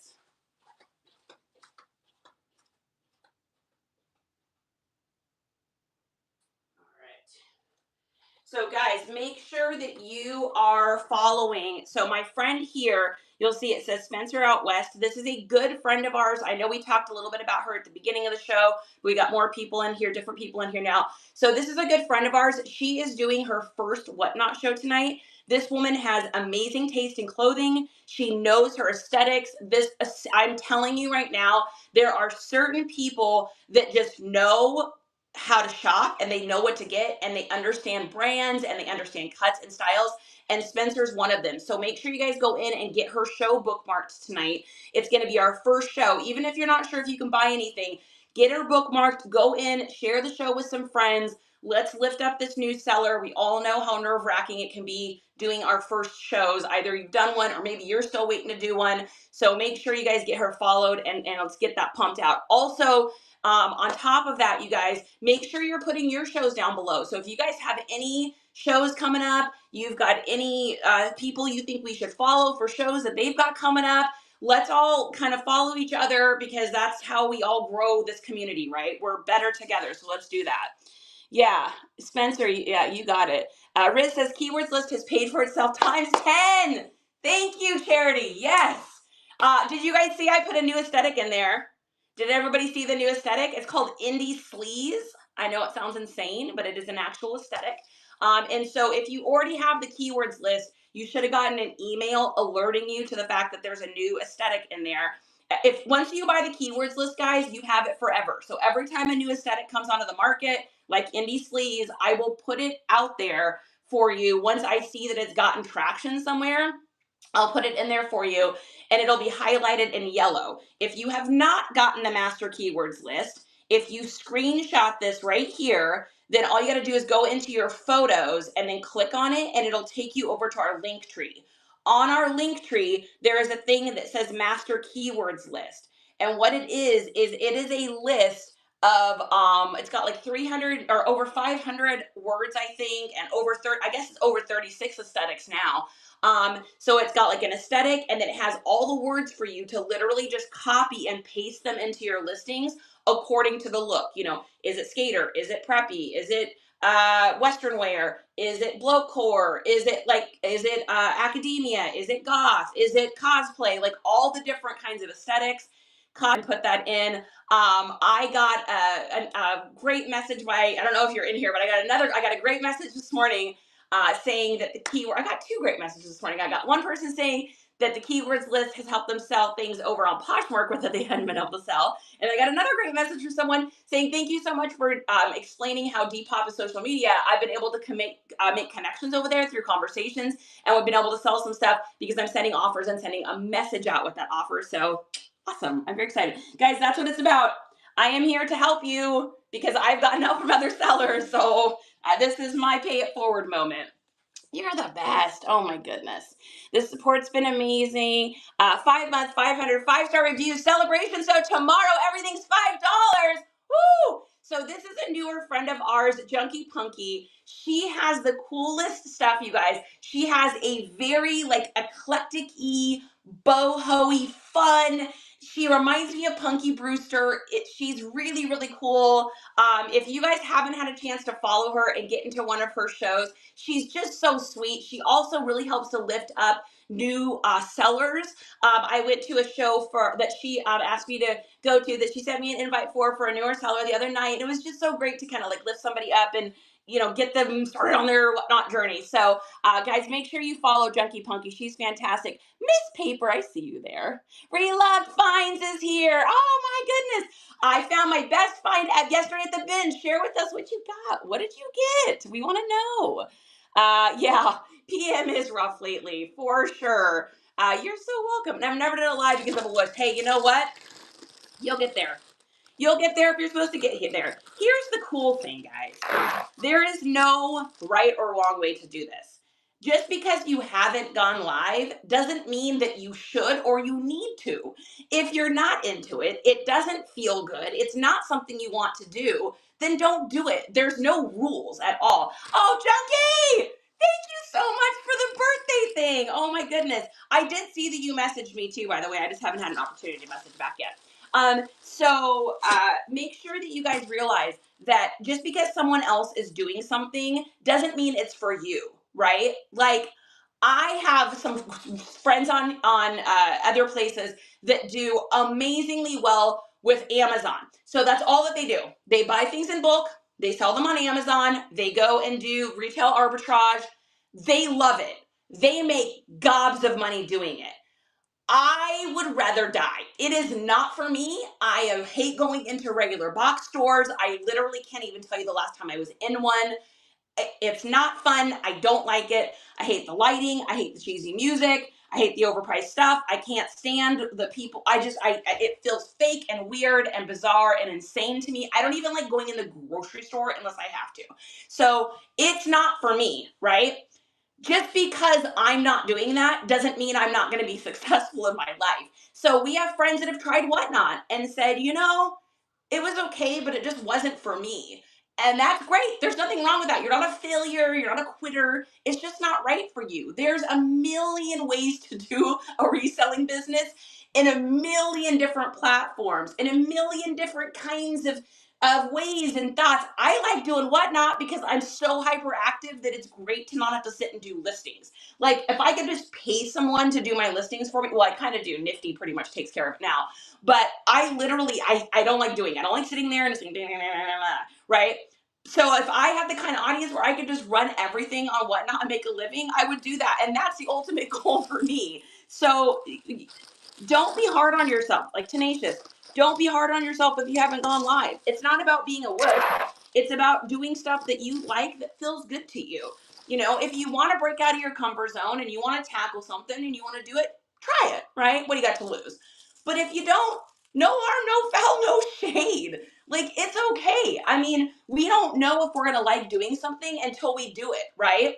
So guys, make sure that you are following. So my friend here, you'll see it says Spencer Out West. This is a good friend of ours. I know we talked a little bit about her at the beginning of the show. We got more people in here, different people in here now. So this is a good friend of ours. She is doing her first Whatnot show tonight. This woman has amazing taste in clothing. She knows her aesthetics. I'm telling you right now, there are certain people that just know how to shop and they know what to get and they understand brands and they understand cuts and styles, and Spencer's one of them. So make sure you guys go in and get her show bookmarked tonight. It's going to be our first show. Even if you're not sure if you can buy anything, get her bookmarked, go in, share the show with some friends. Let's lift up this new seller. We all know how nerve-wracking it can be doing our first shows. Either you've done one or maybe you're still waiting to do one. So make sure you guys get her followed and let's get that pumped out. Also, on top of that, you guys, make sure you're putting your shows down below. So if you guys have any shows coming up, you've got any people you think we should follow for shows that they've got coming up, let's all kind of follow each other because that's how we all grow this community, right? We're better together, so let's do that. Yeah, Spencer, yeah, you got it. Riz says keywords list has paid for itself times 10. Thank you, Charity. Yes. Did you guys see I put a new aesthetic in there? Did everybody see the new aesthetic? It's called Indie Sleaze. I know it sounds insane, but it is an actual aesthetic. And so if you already have the keywords list, you should have gotten an email alerting you to the fact that there's a new aesthetic in there. If once you buy the keywords list, guys, you have it forever. So every time a new aesthetic comes onto the market, like Indie Sleaze, I will put it out there for you. Once I see that it's gotten traction somewhere, I'll put it in there for you and it'll be highlighted in yellow. If you have not gotten the master keywords list, if you screenshot this right here, then all you got to do is go into your photos and then click on it and it'll take you over to our link tree. On our link tree, there is a thing that says master keywords list. And what it is it is a list of it's got like 300 or over 500 words, I think, and over 30, I guess it's over 36 aesthetics now. So it's got like an aesthetic and then it has all the words for you to literally just copy and paste them into your listings according to the look. You know, is it skater? Is it preppy? Is it Western wear? Is it blokecore? Is it academia? Is it goth? Is it cosplay? Like all the different kinds of aesthetics. and put that in. I got a great message by, I don't know if you're in here, but I got a great message this morning saying that the keyword, I got two great messages this morning. I got one person saying that the keywords list has helped them sell things over on Poshmark that they hadn't been able to sell. And I got another great message from someone saying, thank you so much for explaining how Depop is social media. I've been able to make connections over there through conversations, and we've been able to sell some stuff because I'm sending offers and sending a message out with that offer. So awesome. I'm very excited. Guys, that's what it's about. I am here to help you because I've gotten help from other sellers. So this is my pay it forward moment. You're the best. Oh my goodness. This support's been amazing. 5 months, 500, 5-star reviews, celebration. So tomorrow everything's $5. Woo! So this is a newer friend of ours, Junkie Punky. She has the coolest stuff, you guys. She has a very like eclectic-y, boho-y, fun. She reminds me of Punky Brewster. She's really, really cool. If you guys haven't had a chance to follow her and get into one of her shows, she's just so sweet. She also really helps to lift up new sellers. I went to a show that she asked me to go to, that she sent me an invite for a newer seller the other night. It was just so great to kind of like lift somebody up and, you know, get them started on their whatnot journey. So guys, make sure you follow Junkie Punky. She's fantastic. Miss Paper, I see you there. Reloved Finds is here. Oh my goodness. I found my best find yesterday at the bin. Share with us what you got. What did you get? We want to know. Yeah, PM is rough lately, for sure. You're so welcome. And I've never done a live because of a list. Hey, you know what? You'll get there. You'll get there if you're supposed to get there. Here's the cool thing, guys. There is no right or wrong way to do this. Just because you haven't gone live doesn't mean that you should or you need to. If you're not into it, it doesn't feel good, it's not something you want to do, then don't do it. There's no rules at all. Oh, Junkie! Thank you so much for the birthday thing. Oh my goodness. I did see that you messaged me too, by the way. I just haven't had an opportunity to message back yet. So make sure that you guys realize that just because someone else is doing something doesn't mean it's for you, right? Like, I have some friends on other places that do amazingly well with Amazon. So that's all that they do. They buy things in bulk, they sell them on Amazon, they go and do retail arbitrage. They love it. They make gobs of money doing it. I would rather die. It is not for me. I hate going into regular box stores. I literally can't even tell you the last time I was in one. It's not fun. I don't like it. I hate the lighting. I hate the cheesy music. I hate the overpriced stuff. I can't stand the people. It feels fake and weird and bizarre and insane to me. I don't even like going in the grocery store unless I have to. So it's not for me, right? Just because I'm not doing that doesn't mean I'm not going to be successful in my life. So we have friends that have tried Whatnot and said, you know, it was okay, but it just wasn't for me. And that's great. There's nothing wrong with that. You're not a failure. You're not a quitter. It's just not right for you. There's a million ways to do a reselling business in a million different platforms, in a million different kinds of ways and thoughts. I like doing Whatnot because I'm so hyperactive that it's great to not have to sit and do listings. Like, if I could just pay someone to do my listings for me, well, I kind of do. Nifty pretty much takes care of it now. But I literally, I don't like doing it. I don't like sitting there and saying, right? So if I had the kind of audience where I could just run everything on Whatnot and make a living, I would do that. And that's the ultimate goal for me. So don't be hard on yourself, like Tenacious. Don't be hard on yourself if you haven't gone live. It's not about being a wuss. It's about doing stuff that you like, that feels good to you. You know, if you want to break out of your comfort zone and you want to tackle something and you want to do it, try it, right? What do you got to lose? But if you don't, no harm, no foul, no shade. Like, it's okay. I mean, we don't know if we're going to like doing something until we do it, right?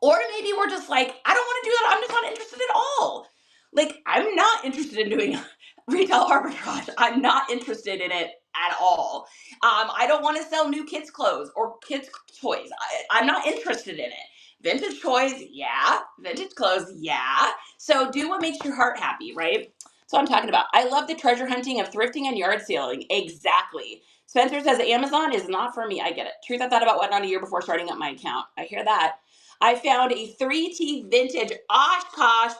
Or maybe we're just like, I don't want to do that. I'm just not interested at all. Like, I'm not interested in doing retail arbitrage. I'm not interested in it at all. I don't want to sell new kids' clothes or kids' toys. I'm not interested in it. Vintage toys, yeah. Vintage clothes, yeah. So do what makes your heart happy, right? So I'm talking about. I love the treasure hunting of thrifting and yard selling. Exactly. Spencer says Amazon is not for me. I get it. Truth, I thought about Whatnot a year before starting up my account. I hear that. I found a 3T vintage Oshkosh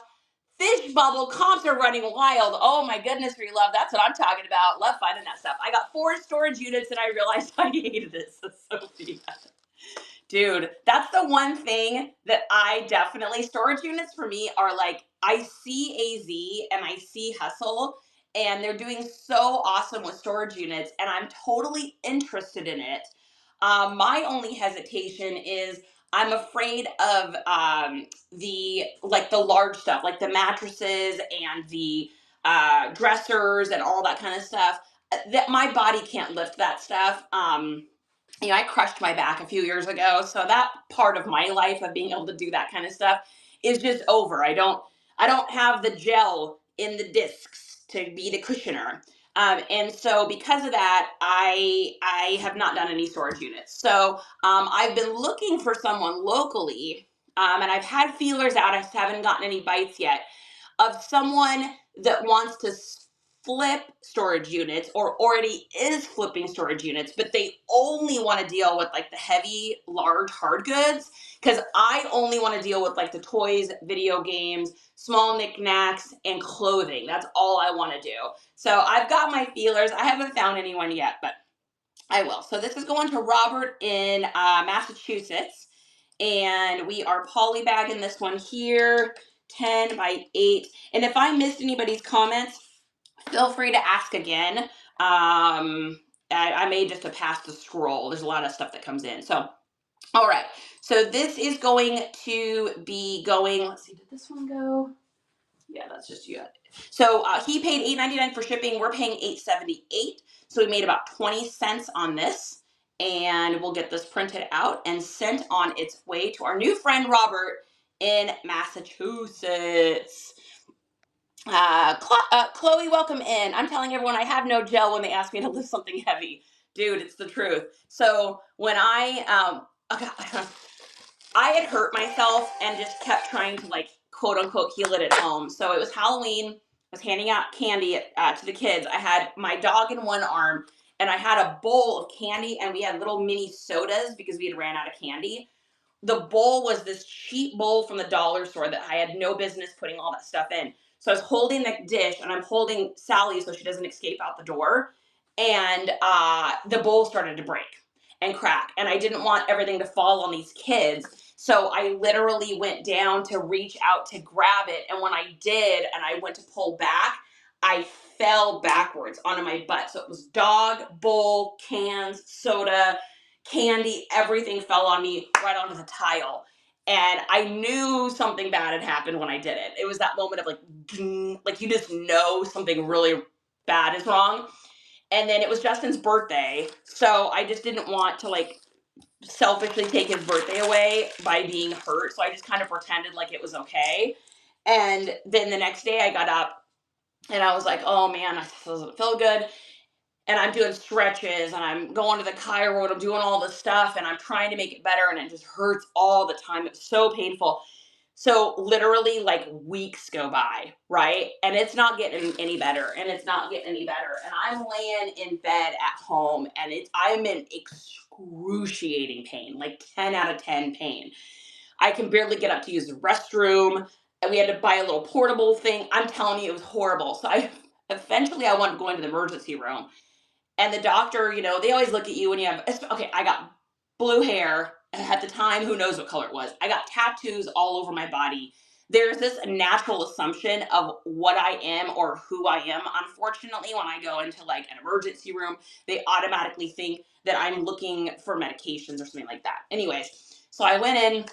Fish bubble comps are running wild. Oh my goodness, we love. That's what I'm talking about. Love finding that stuff. I got 4 storage units and I realized I hated it. So Sophie, dude, that's the one thing that I definitely, storage units for me are like, I see AZ and I see Hustle, and they're doing so awesome with storage units, and I'm totally interested in it. My only hesitation is I'm afraid of the large stuff, like the mattresses and the dressers and all that kind of stuff. That my body can't lift that stuff. I crushed my back a few years ago, so that part of my life of being able to do that kind of stuff is just over. I don't have the gel in the discs to be the cushioner. And so because of that, I have not done any storage units. So I've been looking for someone locally, and I've had feelers out. I just haven't gotten any bites yet of someone that wants to flip storage units or already is flipping storage units, but they only want to deal with like the heavy, large hard goods. Because I only want to deal with like the toys, video games, small knickknacks, and clothing. That's all I want to do. So I've got my feelers. I haven't found anyone yet, but I will. So this is going to Robert in Massachusetts, and we are polybagging this one here, 10 by 8. And if I missed anybody's comments, feel free to ask again. I made just a pass to scroll. There's a lot of stuff that comes in. So, all right. So this is going to be going, let's see, did this one go? Yeah, that's just you. So he paid $8.99 for shipping. We're paying $8.78. So we made about 20 cents on this. And we'll get this printed out and sent on its way to our new friend Robert in Massachusetts. Chloe, welcome in. I'm telling everyone I have no gel when they ask me to lift something heavy. Dude, it's the truth. So when okay, I had hurt myself and just kept trying to like quote unquote heal it at home. So it was Halloween. I was handing out candy to the kids. I had my dog in one arm and I had a bowl of candy, and we had little mini sodas because we had ran out of candy. The bowl was this cheap bowl from the dollar store that I had no business putting all that stuff in. So I was holding the dish and I'm holding Sally so she doesn't escape out the door. And the bowl started to break and crack. And I didn't want everything to fall on these kids. So I literally went down to reach out to grab it. And when I did, and I went to pull back, I fell backwards onto my butt. So it was dog, bowl, cans, soda, candy, everything fell on me right onto the tile. And I knew something bad had happened when I did it. It was that moment of like you just know something really bad is wrong. And then it was Justin's birthday. So I just didn't want to like selfishly take his birthday away by being hurt. So I just kind of pretended like it was okay. And then the next day I got up and I was like, oh man, I doesn't feel good. And I'm doing stretches and I'm going to the chiro and I'm doing all this stuff and I'm trying to make it better, and it just hurts all the time. It's so painful. So literally like weeks go by, right? And it's not getting any better, and it's not getting any better. And I'm laying in bed at home and I'm in excruciating pain, like 10 out of 10 pain. I can barely get up to use the restroom. And we had to buy a little portable thing. I'm telling you, it was horrible. So eventually I wanted to go into the emergency room. And the doctor, they always look at you when you have, okay, I got blue hair at the time, who knows what color it was. I got tattoos all over my body. There's this natural assumption of what I am or who I am. Unfortunately, when I go into like an emergency room, they automatically think that I'm looking for medications or something like that. Anyways, so I went in,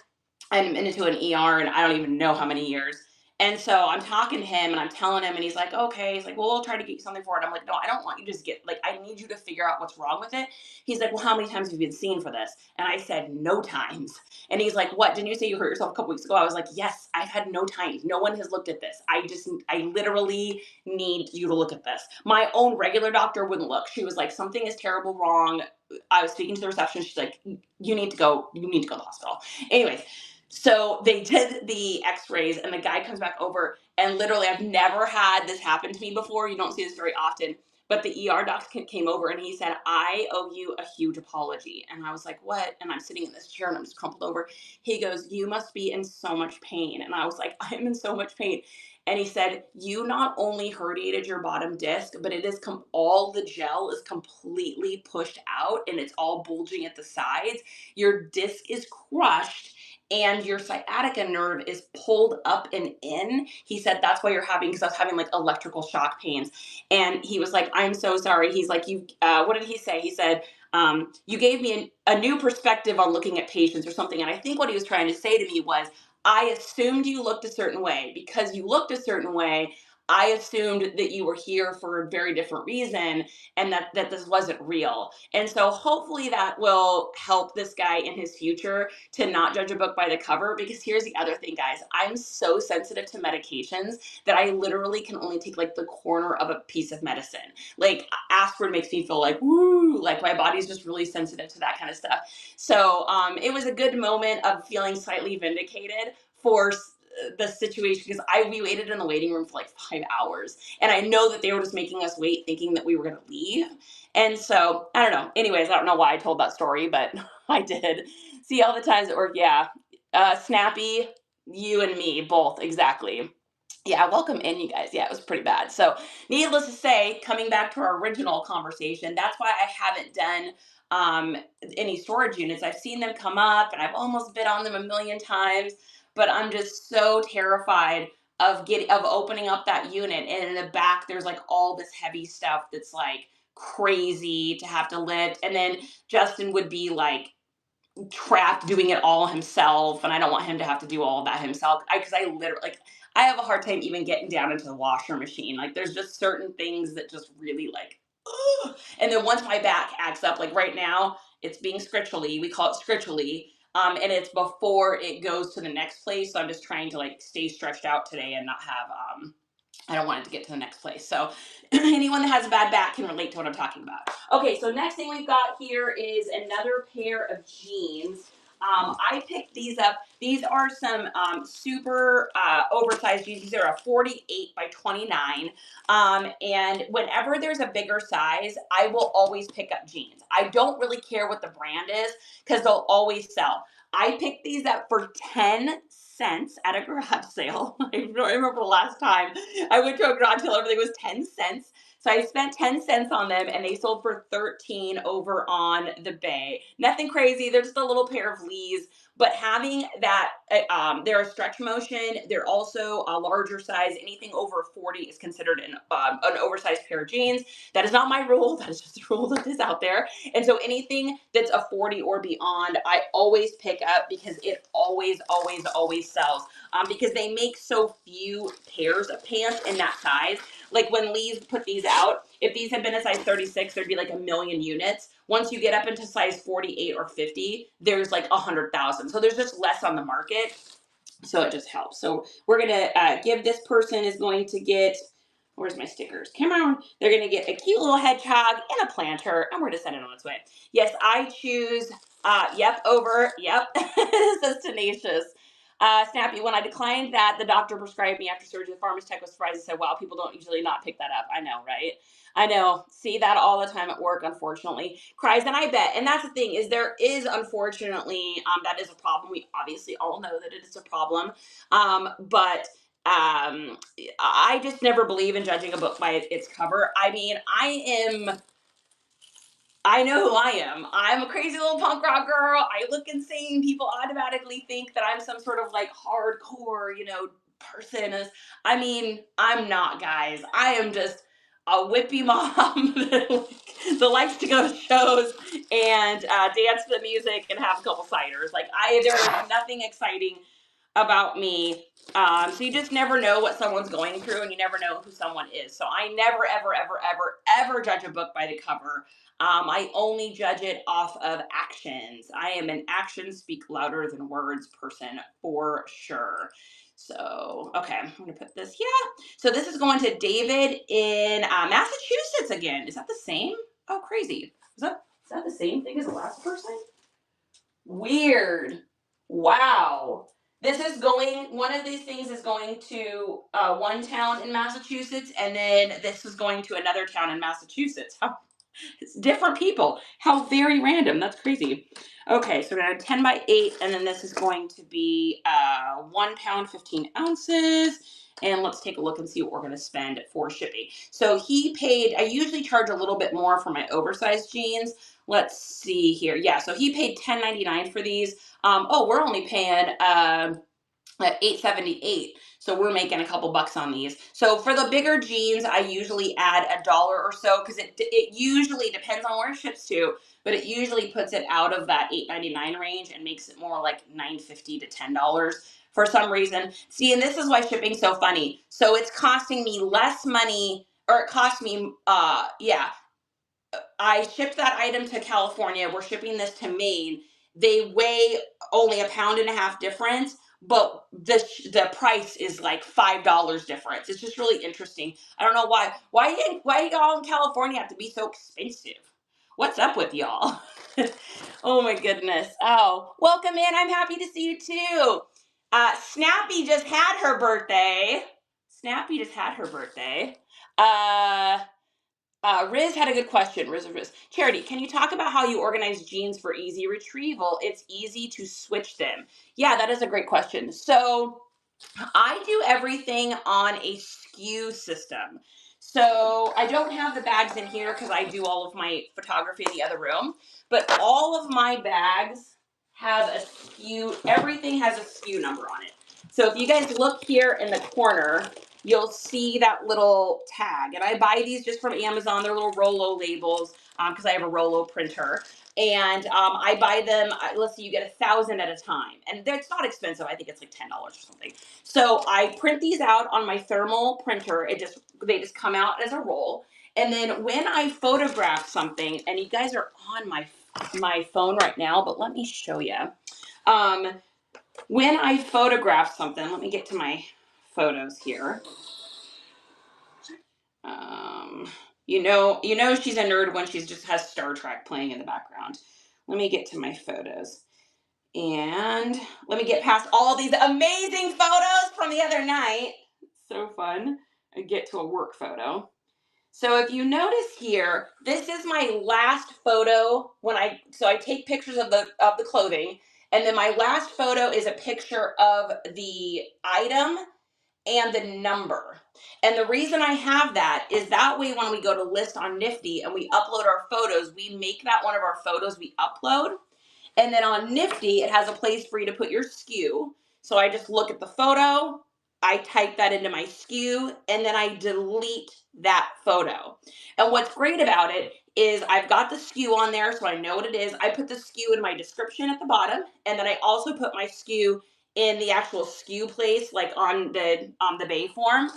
I'm into an ER and I don't even know how many years. And so I'm talking to him and I'm telling him, and he's like, okay. He's like, well, we'll try to get you something for it. I'm like, no, I don't want you to just I need you to figure out what's wrong with it. He's like, well, how many times have you been seen for this? And I said, no times. And he's like, what? Didn't you say you hurt yourself a couple weeks ago? I was like, yes, I've had no times. No one has looked at this. I literally need you to look at this. My own regular doctor wouldn't look. She was like, something is terrible wrong. I was speaking to the receptionist. She's like, you need to go to the hospital. Anyways. So they did the x-rays and the guy comes back over, and literally I've never had this happen to me before. You don't see this very often, but the ER doc came over and he said, I owe you a huge apology. And I was like, what? And I'm sitting in this chair and I'm just crumpled over. He goes, you must be in so much pain. And I was like, I'm in so much pain. And he said, you not only herniated your bottom disc, but it is all the gel is completely pushed out and it's all bulging at the sides. Your disc is crushed and your sciatica nerve is pulled up and in. He said that's why you're having, because I was having like electrical shock pains. And he was like, I'm so sorry. He's like, what did he say? He said, you gave me a new perspective on looking at patients or something. And I think what he was trying to say to me was, I assumed you looked a certain way. Because you looked a certain way, I assumed that you were here for a very different reason and that this wasn't real. And so hopefully that will help this guy in his future to not judge a book by the cover. Because here's the other thing, guys. I'm so sensitive to medications that I literally can only take like the corner of a piece of medicine. Like aspirin makes me feel like, woo, like my body's just really sensitive to that kind of stuff. So it was a good moment of feeling slightly vindicated for the situation, because we waited in the waiting room for like 5 hours, and I know that they were just making us wait thinking that we were going to leave. And so I don't know, anyways, I don't know why I told that story, but I did. See all the times at work. Yeah, Snappy, you and me both, exactly. Yeah, welcome in, you guys. Yeah, it was pretty bad. So needless to say, coming back to our original conversation, that's why I haven't done any storage units. I've seen them come up and I've almost bid on them a million times, but I'm just so terrified of opening up that unit, and in the back there's like all this heavy stuff that's like crazy to have to lift, and then Justin would be like trapped doing it all himself, and I don't want him to have to do all of that himself. Because I literally, like, I have a hard time even getting down into the washer machine. Like there's just certain things that just really like, ugh. And then once my back acts up, like right now it's being scritchily, we call it scritchily, and it's before it goes to the next place, so I'm just trying to like stay stretched out today and not have I don't want it to get to the next place. So anyone that has a bad back can relate to what I'm talking about. Okay, so next thing we've got here is another pair of jeans. I picked these up. These are some super oversized jeans. These are a 48 by 29. And whenever there's a bigger size, I will always pick up jeans. I don't really care what the brand is because they'll always sell. I picked these up for 10 cents at a garage sale. I remember the last time I went to a garage sale, everything was 10 cents. So I spent 10 cents on them and they sold for 13 over on the Bay. Nothing crazy. They're just a little pair of Lees, but having that, they're a stretch motion. They're also a larger size. Anything over 40 is considered an oversized pair of jeans. That is not my rule. That is just the rule that is out there. And so anything that's a 40 or beyond, I always pick up because it always, always, always sells. Because they make so few pairs of pants in that size. Like when Lee's put these out, if these had been a size 36, there'd be like 1 million units. Once you get up into size 48 or 50, there's like 100,000. So there's just less on the market. So it just helps. So we're going to give this person is going to get, where's my stickers? Come on. They're going to get a cute little hedgehog and a planter, and we're going to send it on its way. Yes, I choose, yep, it says tenacious. Snappy, when I declined that the doctor prescribed me after surgery, the pharmacist tech was surprised and said, wow, people don't usually not pick that up. I know, right? I know. See that all the time at work, unfortunately. Cries, and I bet. And that's the thing, is there is, unfortunately, that is a problem. We obviously all know that it is a problem. But I just never believe in judging a book by its cover. I mean, I know who I am. I'm a crazy little punk rock girl. I look insane. People automatically think that I'm some sort of like hardcore, person. I mean, I'm not, guys. I am just a whippy mom that likes to go to shows and dance to the music and have a couple ciders. Like there is nothing exciting about me. So you just never know what someone's going through, and you never know who someone is. So I never, ever, ever, ever, ever judge a book by the cover. I only judge it off of actions. I am an actions speak louder than words person for sure. So, okay, I'm going to put this here. So this is going to David in Massachusetts again. Is that the same? Oh, crazy. Is that the same thing as the last person? Weird. Wow. One of these things is going to one town in Massachusetts, and then this is going to another town in Massachusetts. It's different people. How very random. That's crazy. Okay, so we're gonna have 10 by 8, and then this is going to be 1 pound, 15 ounces. And let's take a look and see what we're gonna spend for shipping. So he paid, I usually charge a little bit more for my oversized jeans. Let's see here. Yeah, so he paid $10.99 for these. Oh, we're only paying at $8.78. So we're making a couple bucks on these. So for the bigger jeans, I usually add $1 or so because it usually depends on where it ships to, but it usually puts it out of that $8.99 range and makes it more like $9.50 to $10 for some reason. See, and this is why shipping's so funny. So it's costing me less money, or it cost me, I shipped that item to California. We're shipping this to Maine. They weigh only a pound and a half difference, but the price is like $5 difference. It's just really interesting. I don't know why. Why y'all in California have to be so expensive? What's up with y'all? Oh my goodness. Oh, welcome in. I'm happy to see you too. Snappy just had her birthday. Snappy just had her birthday. Riz had a good question. Riz. Charity, can you talk about how you organize jeans for easy retrieval? It's easy to switch them. Yeah, that is a great question. So I do everything on a SKU system. So I don't have the bags in here because I do all of my photography in the other room, but all of my bags have a SKU. Everything has a SKU number on it. So if you guys look here in the corner, you'll see that little tag. And I buy these just from Amazon. They're little Rolo labels because I have a Rolo printer. And I buy them, let's see, you get 1,000 at a time. And it's not expensive. I think it's like $10 or something. So I print these out on my thermal printer. They just come out as a roll. And then when I photograph something, and you guys are on my phone right now, but let me show you. When I photograph something, let me get to my photos here. You know she's a nerd when she just has Star Trek playing in the background. Let me get to my photos. And let me get past all these amazing photos from the other night. So fun. I get to a work photo. So if you notice here, this is my last photo so I take pictures of the clothing, and then my last photo is a picture of the item and the number. And the reason I have that is that way when we go to list on Nifty and we upload our photos, we make that one of our photos we upload. And then on Nifty, it has a place for you to put your SKU. So I just look at the photo, I type that into my SKU, and then I delete that photo. And what's great about it is I've got the SKU on there, so I know what it is. I put the SKU in my description at the bottom, and then I also put my SKU in the actual SKU place, like on the bay form.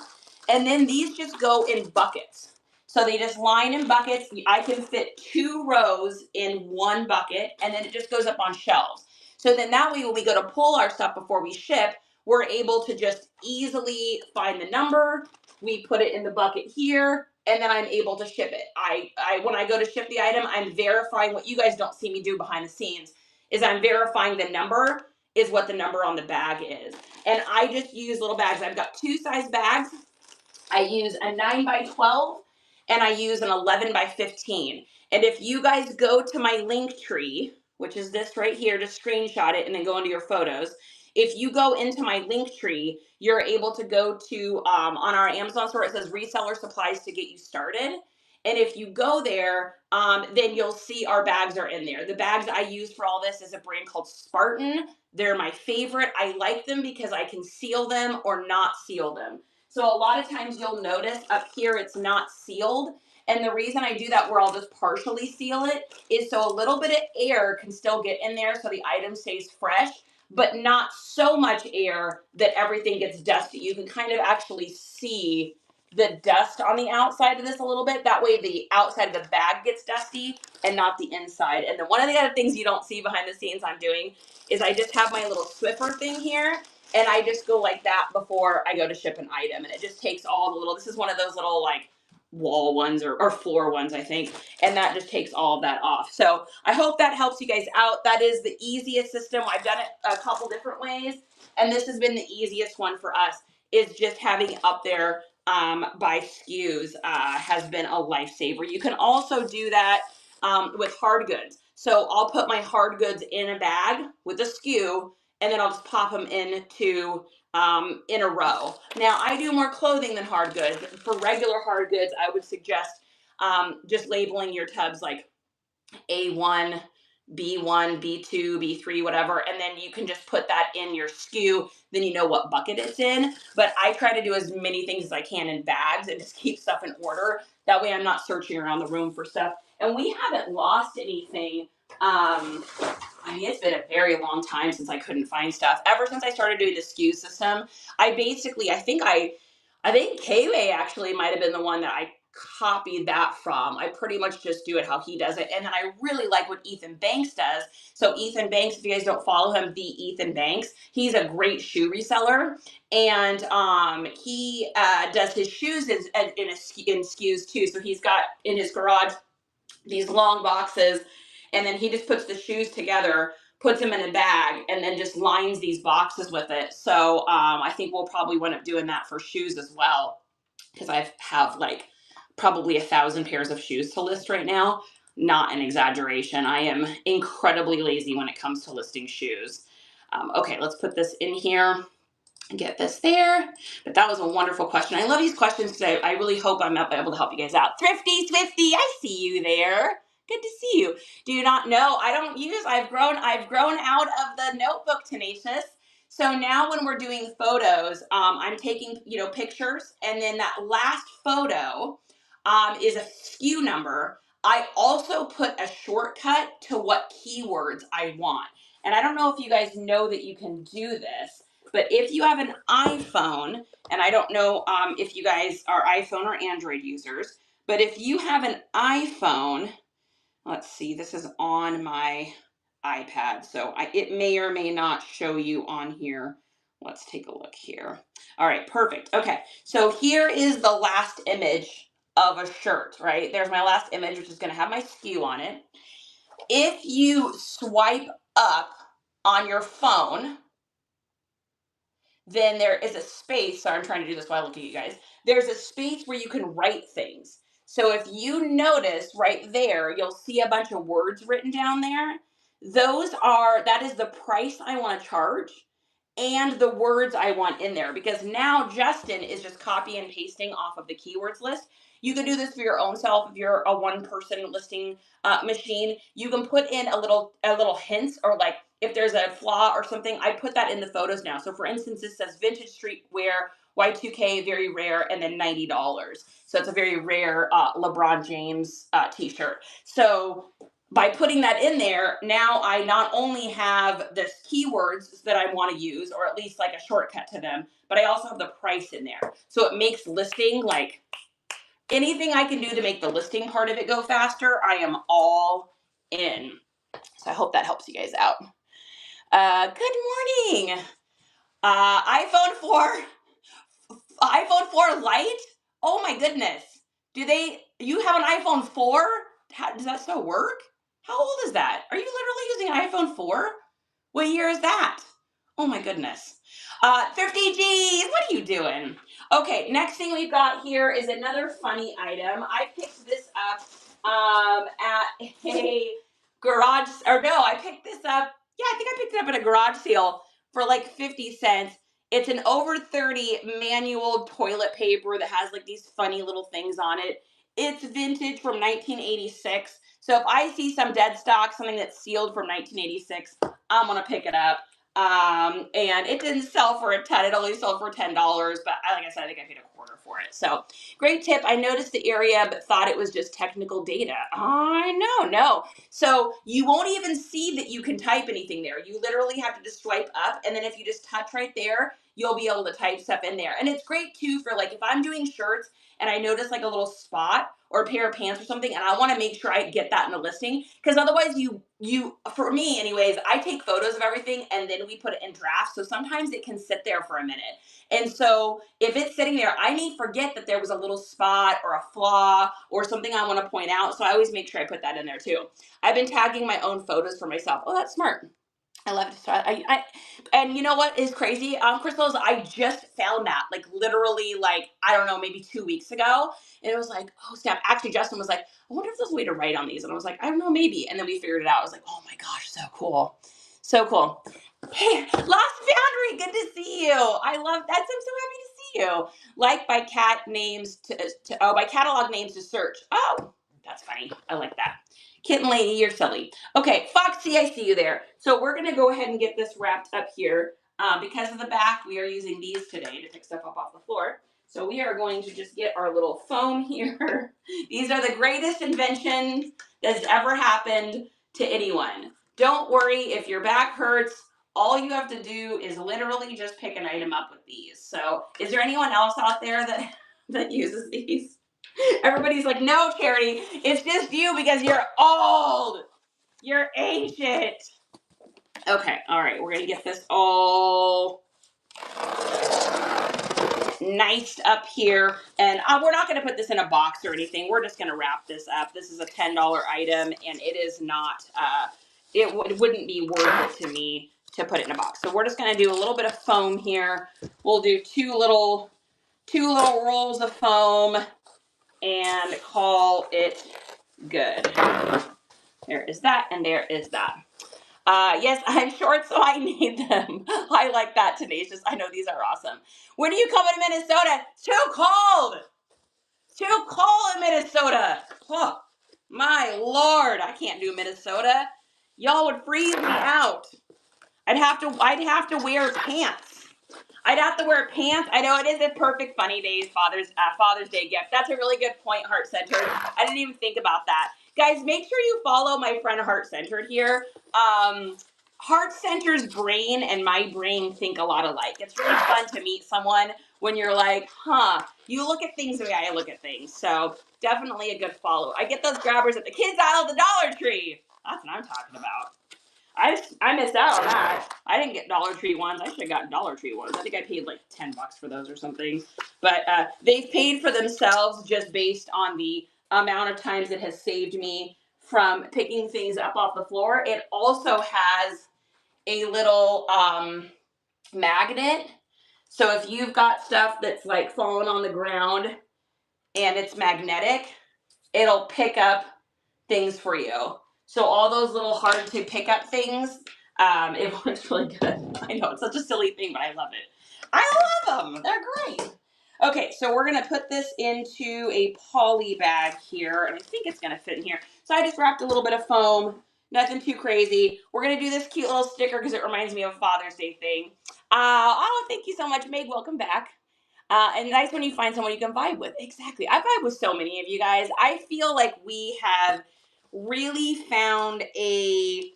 And then these just go in buckets. So they just line in buckets. I can fit 2 rows in one bucket, and then it just goes up on shelves. So then that way when we go to pull our stuff before we ship, we're able to just easily find the number. We put it in the bucket here, and then I'm able to ship it. When I go to ship the item, I'm verifying what you guys don't see me do behind the scenes is I'm verifying the number is what the number on the bag is. And I just use little bags. I've got 2 size bags. I use a 9 by 12 and I use an 11 by 15. And if you guys go to my link tree, which is this right here, just screenshot it and then go into your photos. If you go into my link tree, you're able to go to, on our Amazon store, it says reseller supplies to get you started. And if you go there, then you'll see our bags are in there. The bags I use for all this is a brand called Spartan. They're my favorite. I like them because I can seal them or not seal them. So a lot of times you'll notice up here it's not sealed. And the reason I do that where I'll just partially seal it is so a little bit of air can still get in there so the item stays fresh, but not so much air that everything gets dusty. You can kind of actually see the dust on the outside of this a little bit. That way the outside of the bag gets dusty and not the inside. And then one of the other things you don't see behind the scenes I'm doing is I just have my little Swiffer thing here. And I just go like that before I go to ship an item. And it just takes all the little, this is one of those little like wall ones or floor ones, I think. And that just takes all of that off. So I hope that helps you guys out. That is the easiest system. I've done it a couple different ways. And this has been the easiest one for us is just having up there by SKUs has been a lifesaver. You can also do that with hard goods. So I'll put my hard goods in a bag with a SKU, and then I'll just pop them into in a row. Now I do more clothing than hard goods. For regular hard goods, I would suggest just labeling your tubs like A1, B1, B2, B3, whatever, and then you can just put that in your SKU, then you know what bucket it's in. But I try to do as many things as I can in bags and just keep stuff in order. That way I'm not searching around the room for stuff. And we haven't lost anything. I mean, it's been a very long time since I couldn't find stuff. Ever since I started doing the SKU system, I think Kayway actually might have been the one that I copied that from. I pretty much just do it how he does it. And then I really like what Ethan Banks does. So Ethan Banks, if you guys don't follow him, the Ethan Banks, he's a great shoe reseller. And he does his shoes in SKUs too. So he's got in his garage these long boxes, and then he just puts the shoes together, puts them in a bag, and then just lines these boxes with it. So I think we'll probably wind up doing that for shoes as well, because I have like probably 1,000 pairs of shoes to list right now. Not an exaggeration. I am incredibly lazy when it comes to listing shoes. Okay, let's put this in here and get this there. But that was a wonderful question. I love these questions because I really hope I'm able to help you guys out. Thrifty, Swifty, I see you there. Good to see you. Do you not know? I've grown out of the notebook, Tenacious. So now when we're doing photos, I'm taking, pictures, and then that last photo is a SKU number. I also put a shortcut to what keywords I want. And I don't know if you guys know that you can do this, but if you have an iPhone, and I don't know if you guys are iPhone or Android users, but if you have an iPhone, let's see, this is on my iPad, so it may or may not show you on here. Let's take a look here. All right, perfect. Okay, so here is the last image of a shirt, right? There's my last image, which is going to have my SKU on it. If you swipe up on your phone, then there is a space. Sorry, I'm trying to do this while I look at you guys. There's a space where you can write things. So if you notice right there, you'll see a bunch of words written down there. That is the price I want to charge and the words I want in there, because now Justin is just copy and pasting off of the keywords list. You can do this for your own self if you're a one-person listing machine. You can put in a little hints, or like if there's a flaw or something, I put that in the photos now. So for instance, this says vintage streetwear Y2K, very rare, and then $90. So it's a very rare LeBron James t-shirt. So by putting that in there, now I not only have the keywords that I want to use, or at least like a shortcut to them, but I also have the price in there. So it makes listing, like anything I can do to make the listing part of it go faster, I am all in. So I hope that helps you guys out. Good morning. iPhone 4 Lite? Oh my goodness. You have an iPhone 4? Does that still work? How old is that? Are you literally using an iPhone 4? What year is that? Oh my goodness. 50Gs, what are you doing? Okay, next thing we've got here is another funny item. I picked this up at a garage, or no, I picked this up, yeah, I think I picked it up at a garage sale for like 50 cents. It's an over 30 manual toilet paper that has like these funny little things on it. It's vintage from 1986. So if I see some dead stock, something that's sealed from 1986, I'm going to pick it up. And it didn't sell for a ton. It only sold for $10, but like I said, I think I paid a quarter for it. So great tip. I noticed the area, but thought it was just technical data. I know, no. So you won't even see that you can type anything there. You literally have to just swipe up, and then if you just touch right there, you'll be able to type stuff in there. And it's great too for like if I'm doing shirts and I notice like a little spot or a pair of pants or something, and I want to make sure I get that in the listing, because otherwise for me anyways, I take photos of everything and then we put it in drafts. So sometimes it can sit there for a minute. And so if it's sitting there, I may forget that there was a little spot or a flaw or something I want to point out. So I always make sure I put that in there too. I've been tagging my own photos for myself. Oh, that's smart. I love to start. And you know what is crazy? Crystals, I just found that like literally like, I don't know, maybe 2 weeks ago. And it was like, oh snap. Actually, Justin was like, I wonder if there's a way to write on these. And I was like, I don't know, maybe. And then we figured it out. I was like, oh my gosh, so cool. So cool. Hey, Lost Boundary, good to see you. I love that. I'm so happy to see you. Like by by catalog names to search. Oh, that's funny. I like that. Kitten Lady, you're silly. Okay, Foxy, I see you there. So we're gonna go ahead and get this wrapped up here. Because of the back, we are using these today to pick stuff up off the floor. So we are going to just get our little foam here. These are the greatest inventions that's ever happened to anyone. Don't worry if your back hurts. All you have to do is literally just pick an item up with these. So is there anyone else out there that uses these? Everybody's like, no, Charity, it's just you because you're old. You're ancient. Okay, all right, we're gonna get this all nice up here. And we're not gonna put this in a box or anything. We're just gonna wrap this up. This is a $10 item and it is not, it wouldn't be worth it to me to put it in a box. So we're just gonna do a little bit of foam here. We'll do two little rolls of foam and call it good. There is that, and there is that. Yes, I'm short, so I need them. I like that, Tenacious. I know these are awesome. When do you come to Minnesota? It's too cold. Too cold in Minnesota. Oh, my Lord, I can't do Minnesota. Y'all would freeze me out. I'd have to wear pants. I'd have to wear pants. I know it is a perfect funny days Father's Day gift. That's a really good point, Heart Centered. I didn't even think about that. Guys, make sure you follow my friend Heart Centered here. Heart Center's brain and my brain think a lot alike. It's really fun to meet someone when you're like, huh, you look at things the way I look at things. So definitely a good follow. I get those grabbers at the kids aisle of the Dollar Tree. That's what I'm talking about. I missed out on that. I didn't get Dollar Tree ones. I should have gotten Dollar Tree ones. I think I paid like $10 for those or something. But they've paid for themselves just based on the amount of times it has saved me from picking things up off the floor. It also has a little magnet. So if you've got stuff that's like falling on the ground and it's magnetic, it'll pick up things for you. So all those little hard to pick up things, it works really good. I know it's such a silly thing, but I love it. I love them. They're great. Okay, so we're gonna put this into a poly bag here, and I think it's gonna fit in here. So I just wrapped a little bit of foam, nothing too crazy. We're gonna do this cute little sticker because it reminds me of a Father's Day thing. Oh, thank you so much, Meg. Welcome back. And nice when you find someone you can vibe with. Exactly. I vibe with so many of you guys. I feel like we have really found a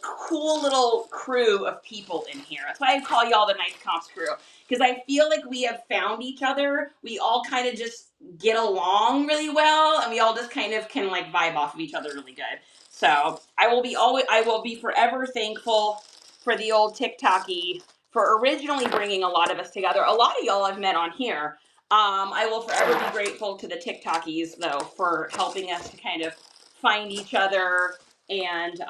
cool little crew of people in here. That's why I call y'all the Nice Comps crew. Because I feel like we have found each other. We all kind of just get along really well, and we all just kind of can like vibe off of each other really good. So I will be forever thankful for the old TikToky for originally bringing a lot of us together. A lot of y'all I've met on here. I will forever be grateful to the TikTokies though for helping us to kind of find each other and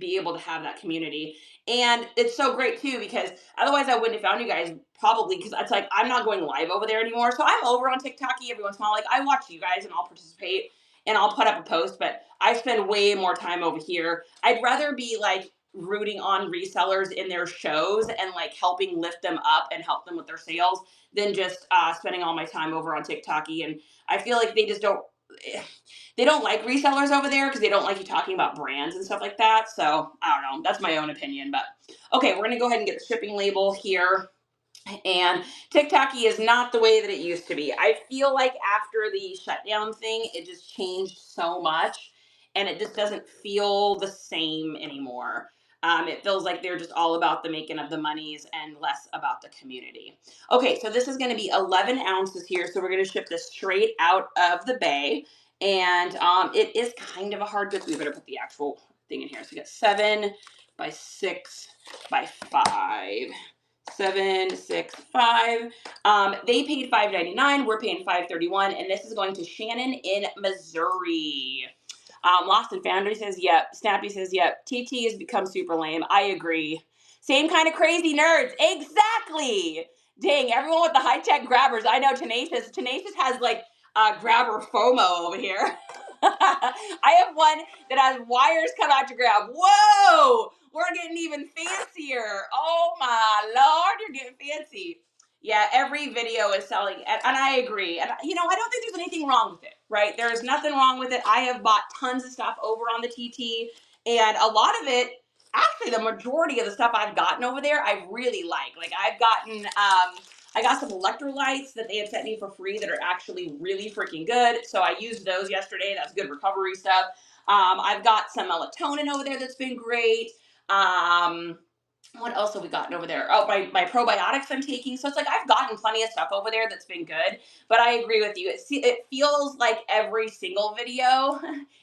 be able to have that community. And it's so great too because otherwise I wouldn't have found you guys probably because it's like I'm not going live over there anymore. So I'm over on TikToky every once in a while. Like I watch you guys and I'll participate and I'll put up a post, but I spend way more time over here. I'd rather be like rooting on resellers in their shows and like helping lift them up and help them with their sales than just spending all my time over on TikToky. And I feel like they don't like resellers over there because they don't like you talking about brands and stuff like that. So I don't know. That's my own opinion. But okay, we're gonna go ahead and get the shipping label here. And TikToky is not the way that it used to be. I feel like after the shutdown thing, it just changed so much and it just doesn't feel the same anymore. It feels like they're just all about the making of the monies and less about the community. Okay, so this is going to be 11 ounces here. So we're going to ship this straight out of the bay. And it is kind of a hard good. We better put the actual thing in here. So we got 7 by 6 by 5. 765. They paid $5.99. We're paying $5.31, and this is going to Shannon in Missouri. Lost and Foundry says yep. Snappy says yep. TT has become super lame. I agree. Same kind of crazy nerds. Exactly. Dang, everyone with the high-tech grabbers. I know Tenacious. Tenacious has like grabber FOMO over here. I have one that has wires come out to grab. Whoa! We're getting even fancier. Oh my Lord, you're getting fancy. Yeah, every video is selling, and I agree. And you know, I don't think there's anything wrong with it, right? There is nothing wrong with it. I have bought tons of stuff over on the TT, and a lot of it, actually, the majority of the stuff I've gotten over there, I really like. Like I've gotten, I got some electrolytes that they had sent me for free that are actually really freaking good. So I used those yesterday. That's good recovery stuff. I've got some melatonin over there that's been great. What else have we gotten over there? Oh, my probiotics I'm taking. So it's like I've gotten plenty of stuff over there that's been good. But I agree with you. It feels like every single video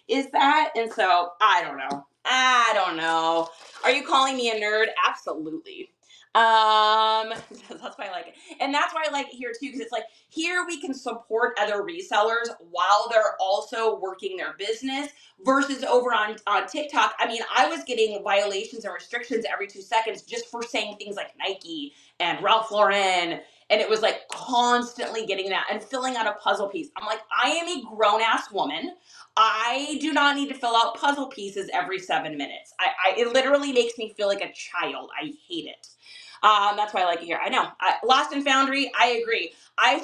is that. And so I don't know. I don't know. Are you calling me a nerd? Absolutely. That's why I like it. And that's why I like it here too, because it's like here we can support other resellers while they're also working their business versus over on TikTok. I mean, I was getting violations and restrictions every 2 seconds just for saying things like Nike and Ralph Lauren. And it was like constantly getting that and filling out a puzzle piece. I'm like, I am a grown ass woman. I do not need to fill out puzzle pieces every 7 minutes. It literally makes me feel like a child. I hate it. That's why I like it here. I know. Lost and Foundry, I agree. I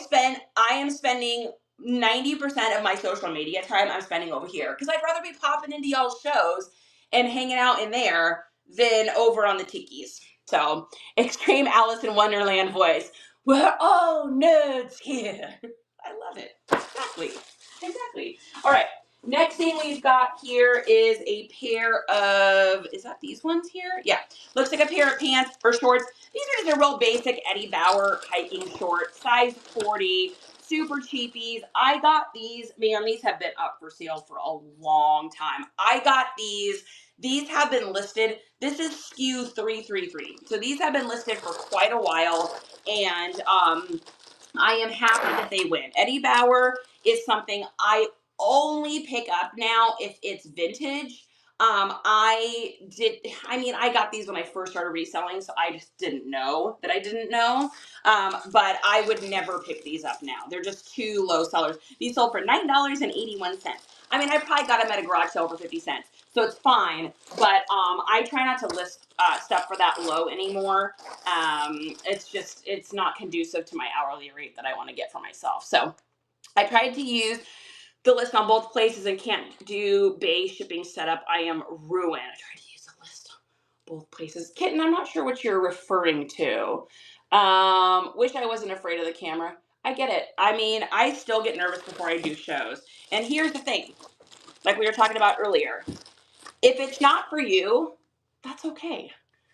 am spending 90% of my social media time I'm spending over here because I'd rather be popping into y'all's shows and hanging out in there than over on the Tikis. So, extreme Alice in Wonderland voice. We're all nerds here. I love it. Exactly. Exactly. All right. Next thing we've got here is a pair of, is that these ones here? Yeah. Looks like a pair of pants or shorts. These are just a real basic Eddie Bauer hiking shorts, size 40, super cheapies. I got these, man, these have been up for sale for a long time. I got these. These have been listed. This is SKU 333. So these have been listed for quite a while, and I am happy that they win. Eddie Bauer is something I only pick up now if it's vintage. I got these when I first started reselling, so I just didn't know that I didn't know. But I would never pick these up now. They're just too low sellers. These sold for $9.81. I mean, I probably got them at a garage sale for 50 cents. So it's fine, but I try not to list stuff for that low anymore. It's not conducive to my hourly rate that I want to get for myself. So I tried to use the list on both places and can't do Bay shipping setup. I am ruined. I tried to use the list on both places. Kitten, I'm not sure what you're referring to. Wish I wasn't afraid of the camera. I get it. I mean, I still get nervous before I do shows. And here's the thing, like we were talking about earlier. If it's not for you, that's okay.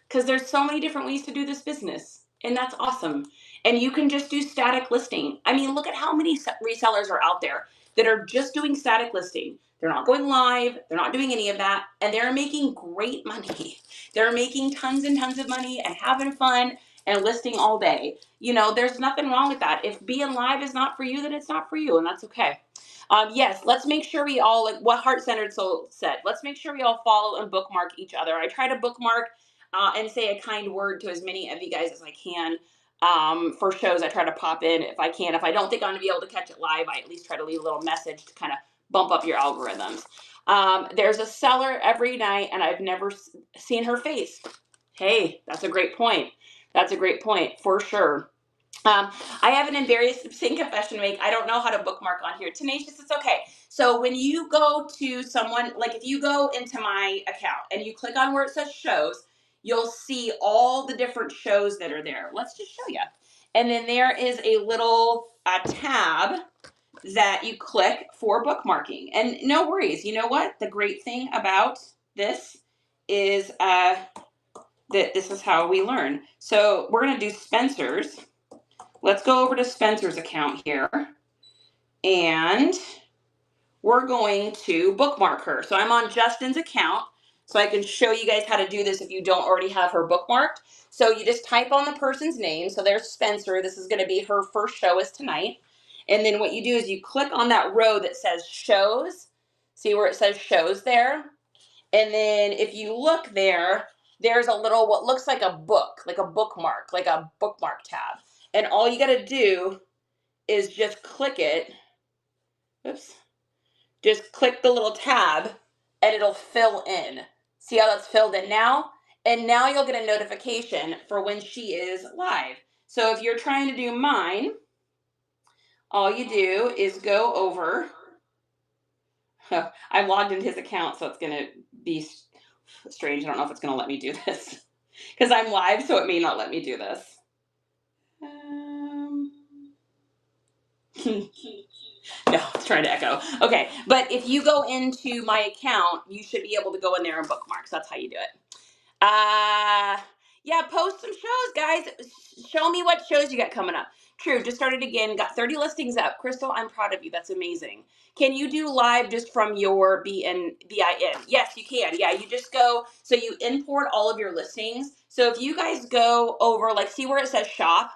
Because there's so many different ways to do this business. And that's awesome. And you can just do static listing. I mean, look at how many resellers are out there that are just doing static listing. They're not going live. They're not doing any of that. And they're making great money. They're making tons and tons of money and having fun and listing all day. You know, there's nothing wrong with that. If being live is not for you, then it's not for you. And that's okay. Yes, let's make sure we all, like what Heart Centered Soul said, let's make sure we all follow and bookmark each other. I try to bookmark and say a kind word to as many of you guys as I can. For shows, I try to pop in if I can. If I don't think I'm going to be able to catch it live, I at least try to leave a little message to kind of bump up your algorithms. There's a seller every night, and I've never seen her face. Hey, that's a great point. That's a great point, for sure. I have an embarrassing confession to make. I don't know how to bookmark on here. Tenacious, it's okay. So when you go to someone, like if you go into my account and you click on where it says shows, you'll see all the different shows that are there. Let's just show you. And then there is a little tab that you click for bookmarking. And no worries. You know what? The great thing about this is that this is how we learn. So we're going to do Spencer's. Let's go over to Spencer's account here, and we're going to bookmark her. So I'm on Justin's account, so I can show you guys how to do this if you don't already have her bookmarked. So you just type on the person's name. So there's Spencer. This is going to be her first show is tonight. And then what you do is you click on that row that says shows, See where it says shows there? And then if you look there, there's a little, what looks like a book, like a bookmark, like a bookmark tab. And all you got to do is just click it. Oops. Just click the little tab and it'll fill in. See how that's filled in now? And now you'll get a notification for when she is live. So if you're trying to do mine, all you do is go over. I'm logged into his account, so it's going to be strange. I don't know if it's going to let me do this because I'm live, so it may not let me do this. No, it's trying to echo. Okay, but if you go into my account, you should be able to go in there and bookmarks. That's how you do it. Yeah, post some shows, guys. Show me what shows you got coming up. True, just started again. Got 30 listings up. Crystal, I'm proud of you. That's amazing. Can you do live just from your BIN? Yes, you can. Yeah, you just go, so you import all of your listings. So if you guys go over, like, see where it says shop?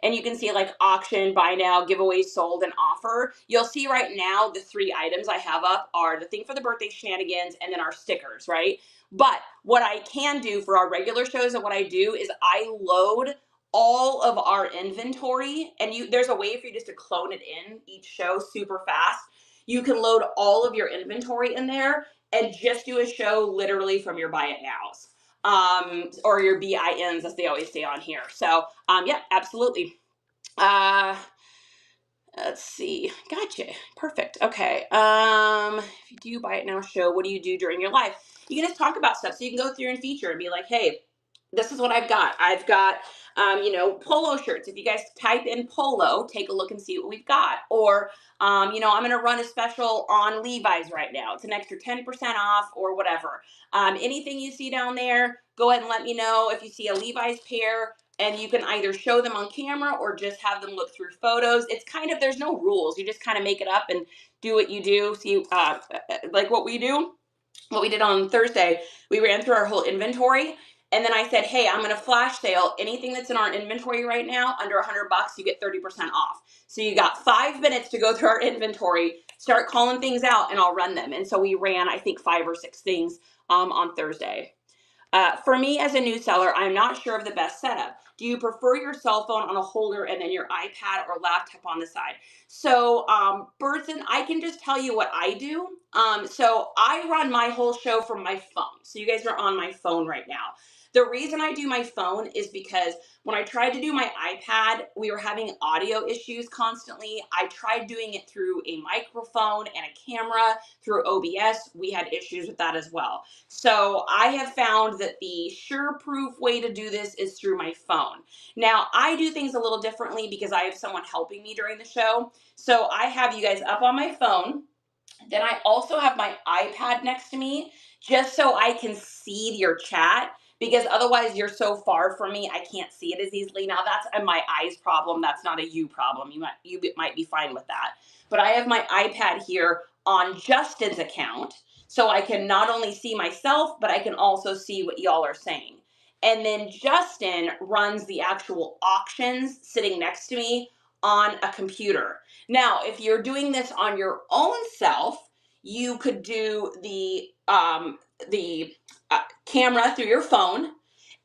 And you can see like auction, buy now, giveaway, sold, and offer. You'll see right now the 3 items I have up are the thing for the birthday shenanigans and then our stickers, right? But what I can do for our regular shows and what I do is I load all of our inventory, and there's a way for you just to clone it in each show super fast. You can load all of your inventory in there and just do a show literally from your buy it nows. Or your BINs, as they always say on here. So, yeah, absolutely. Let's see. Gotcha. Perfect. Okay. If you do buy it now show, what do you do during your life? You can just talk about stuff. So you can go through and feature and be like, hey, this is what I've got. I've got, polo shirts. If you guys type in polo, take a look and see what we've got. Or, I'm going to run a special on Levi's right now. It's an extra 10% off or whatever. Anything you see down there, go ahead and let me know. If you see a Levi's pair, and you can either show them on camera or just have them look through photos. It's kind of, there's no rules. You just kind of make it up and do what you do. See, like what we did on Thursday, we ran through our whole inventory. And then I said, hey, I'm going to flash sale anything that's in our inventory right now under $100, you get 30% off. So you got 5 minutes to go through our inventory, start calling things out, and I'll run them. And so we ran, I think, 5 or 6 things on Thursday. For me as a new seller, I'm not sure of the best setup. Do you prefer your cell phone on a holder and then your iPad or laptop on the side? So, Bertson, I can just tell you what I do. So I run my whole show from my phone. So you guys are on my phone right now. The reason I do my phone is because when I tried to do my iPad, we were having audio issues constantly. I tried doing it through a microphone and a camera through OBS. We had issues with that as well. So I have found that the sure-proof way to do this is through my phone. Now, I do things a little differently because I have someone helping me during the show. So I have you guys up on my phone. Then I also have my iPad next to me just so I can see your chat, because otherwise you're so far from me, I can't see it as easily. Now that's a my eyes problem. That's not a you problem. You might be fine with that. But I have my iPad here on Justin's account, so I can not only see myself, but I can also see what y'all are saying. And then Justin runs the actual auctions sitting next to me on a computer. Now, if you're doing this on your own self, you could do the camera through your phone,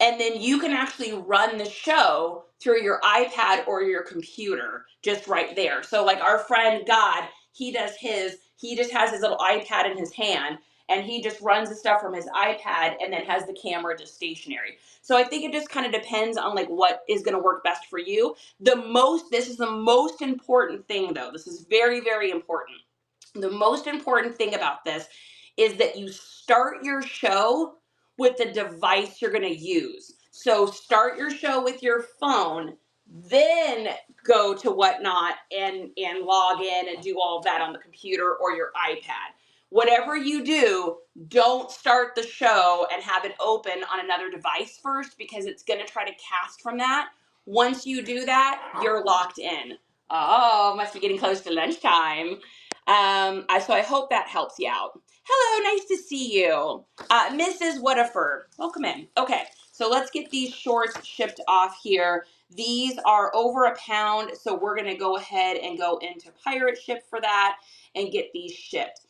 and then you can actually run the show through your iPad or your computer just right there. So like our friend God, he just has his little iPad in his hand, and he just runs the stuff from his iPad and then has the camera just stationary. So I think it just kind of depends on like what is going to work best for you. This is the most important thing though. This is very, very important. The most important thing about this is that you start your show with the device you're going to use. So start your show with your phone, then go to Whatnot and log in and do all of that on the computer or your iPad. Whatever you do, don't start the show and have it open on another device first, because it's going to try to cast from that. Once you do that, you're locked in. Oh, must be getting close to lunchtime. So I hope that helps you out. Hello, nice to see you. Mrs. Whatifer, welcome in. Okay, so let's get these shorts shipped off here. These are over £1, so we're gonna go ahead and go into pirate ship for that and get these shipped.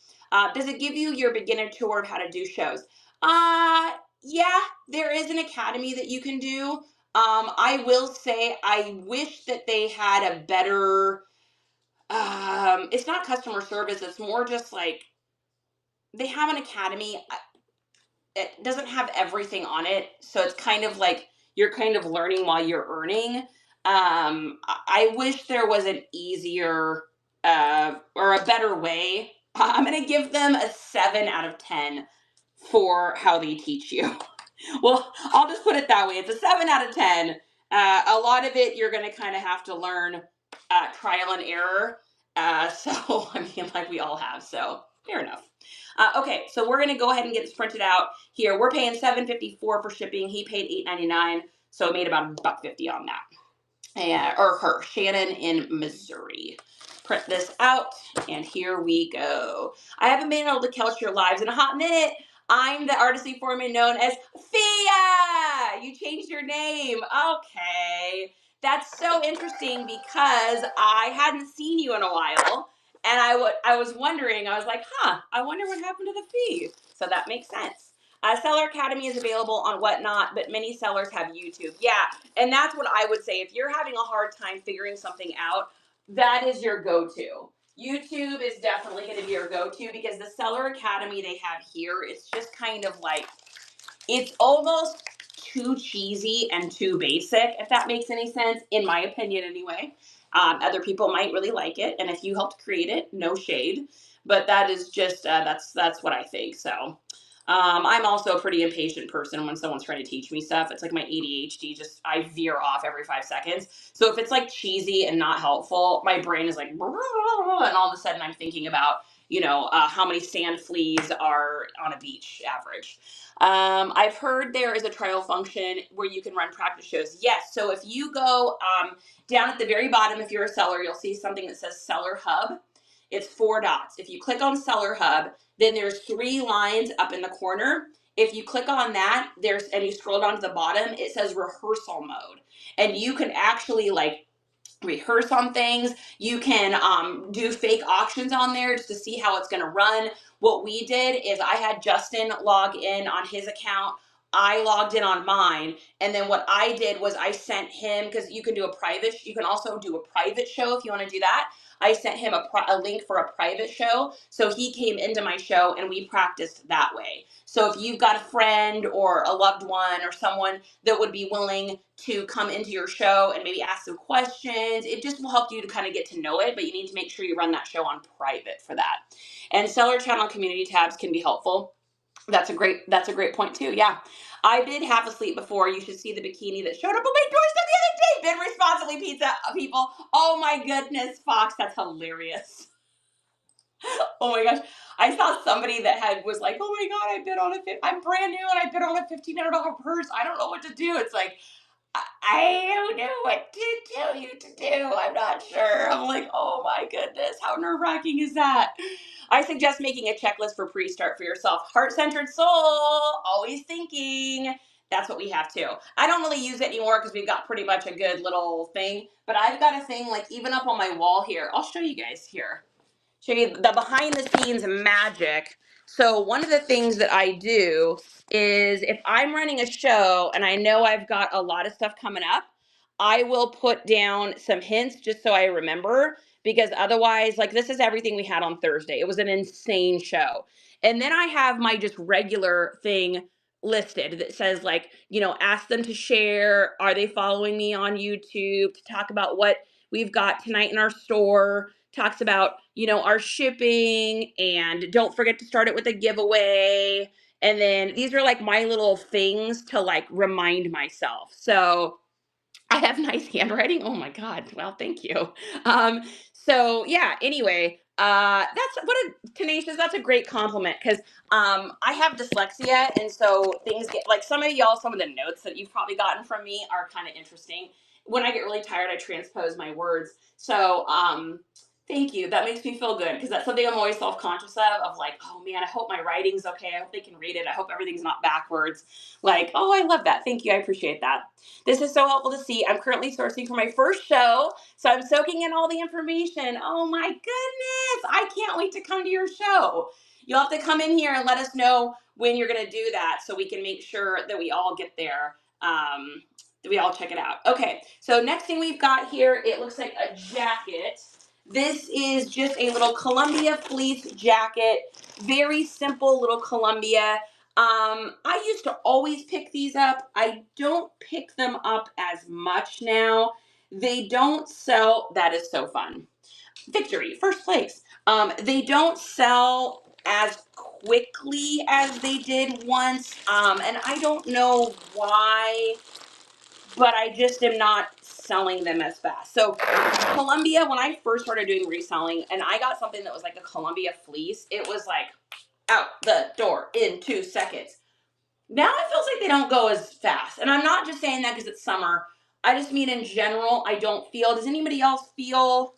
Does it give you your beginner tour of how to do shows? Yeah, there is an academy that you can do. I will say I wish that they had a better, it's not customer service, it's more just like they have an academy. It doesn't have everything on it, so it's kind of like you're kind of learning while you're earning. I wish there was an easier or a better way. I'm gonna give them a 7 out of 10 for how they teach you. Well, I'll just put it that way. It's a 7 out of 10. A lot of it you're gonna kind of have to learn trial and error. So I mean, like we all have. So fair enough. Okay, so we're gonna go ahead and get this printed out here. We're paying $7.54 for shipping. He paid $8.99, so it made about $1.50 on that. Or her, Shannon in Missouri. Print this out, and here we go. I haven't been able to couch your lives in a hot minute. I'm the artistry foreman known as Fia. You changed your name. Okay. That's so interesting because I hadn't seen you in a while. And I was wondering, I was like, I wonder what happened to the fee. So that makes sense. Seller Academy is available on Whatnot, but many sellers have YouTube. Yeah, and that's what I would say. If you're having a hard time figuring something out, that is your go-to. YouTube is definitely going to be your go-to because the Seller Academy they have here, it's just kind of like, it's almost too cheesy and too basic, if that makes any sense, in my opinion anyway. Other people might really like it, and if you helped create it, no shade. But that is just, that's what I think, so. I'm also a pretty impatient person when someone's trying to teach me stuff. It's like my ADHD, just I veer off every 5 seconds. So if it's like cheesy and not helpful, my brain is like, and all of a sudden I'm thinking about, how many sand fleas are on a beach average. I've heard there is a trial function where you can run practice shows. Yes, so if you go down at the very bottom, if you're a seller, you'll see something that says Seller Hub. It's 4 dots. If you click on Seller Hub, then there's 3 lines up in the corner. If you click on that, and you scroll down to the bottom, it says rehearsal mode. And you can actually rehearse on things. You can do fake auctions on there just to see how it's going to run. What we did is I had Justin log in on his account. I logged in on mine. And then what I did was I sent him, because you can also do a private show if you want to do that. I sent him a link for a private show. So he came into my show and we practiced that way. So if you've got a friend or a loved one or someone that would be willing to come into your show and maybe ask some questions, it just will help you to kind of get to know it, but you need to make sure you run that show on private for that. And seller channel community tabs can be helpful. That's a great point too. Yeah. I did half asleep before. You should see the bikini that showed up on my doorstep the other day. Bid responsibly, pizza people. Oh my goodness, Fox, that's hilarious. Oh my gosh. I saw somebody that was like, oh my God, I'm brand new and I bid on a $1,500 purse. I don't know what to do. It's like, I don't know what to tell you to do. I'm not sure. I'm like, oh my goodness, how nerve-wracking is that? I suggest making a checklist for pre-start for yourself. Heart-centered soul, always thinking. That's what we have too. I don't really use it anymore because we've got pretty much a good little thing, but I've got a thing like even up on my wall here. I'll show you guys here. Show you the behind the scenes magic. So one of the things that I do is if I'm running a show and I know I've got a lot of stuff coming up, I will put down some hints just so I remember, because otherwise, like, this is everything we had on Thursday. It was an insane show. And then I have my just regular thing listed that says, like, ask them to share. Are they following me on YouTube to talk about what we've got tonight in our store? Talks about, our shipping, and don't forget to start it with a giveaway. And then these are like my little things to like remind myself. So I have nice handwriting. Oh my God. Well, thank you. So yeah, anyway, that's a great compliment, because I have dyslexia, and so things get like some of the notes that you've probably gotten from me are kind of interesting. When I get really tired, I transpose my words. So thank you. That makes me feel good, because that's something I'm always self-conscious of like, oh man, I hope my writing's okay. I hope they can read it. I hope everything's not backwards. Like, oh, I love that. Thank you. I appreciate that. This is so helpful to see. I'm currently sourcing for my first show, so I'm soaking in all the information. Oh my goodness. I can't wait to come to your show. You'll have to come in here and let us know when you're going to do that so we can make sure that we all get there. That we all check it out. Okay, so next thing we've got here, it looks like a jacket. This is just a little Columbia fleece jacket. Very simple little Columbia. I used to always pick these up. I don't pick them up as much now. They don't sell. That is so fun. Victory, first place. They don't sell as quickly as they did once, and I don't know why, but I just am not selling them as fast. So Columbia, when I first started doing reselling, and I got something that was like a Columbia fleece, it was like out the door in 2 seconds. Now it feels like they don't go as fast. And I'm not just saying that because it's summer. I just mean in general, I don't feel. Does anybody else feel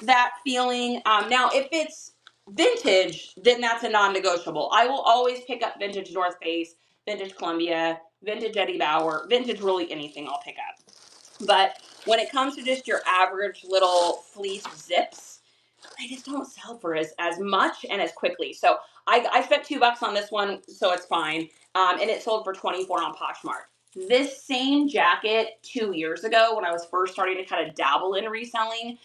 that feeling? Now, if it's vintage, then that's a non-negotiable. I will always pick up vintage North Face, vintage Columbia, vintage Eddie Bauer, vintage really anything I'll pick up. But when it comes to just your average little fleece zips, they just don't sell for as much and as quickly. So I spent $2 on this one, so it's fine. And it sold for 24 on Poshmark. This same jacket 2 years ago, when I was first starting to kind of dabble in reselling,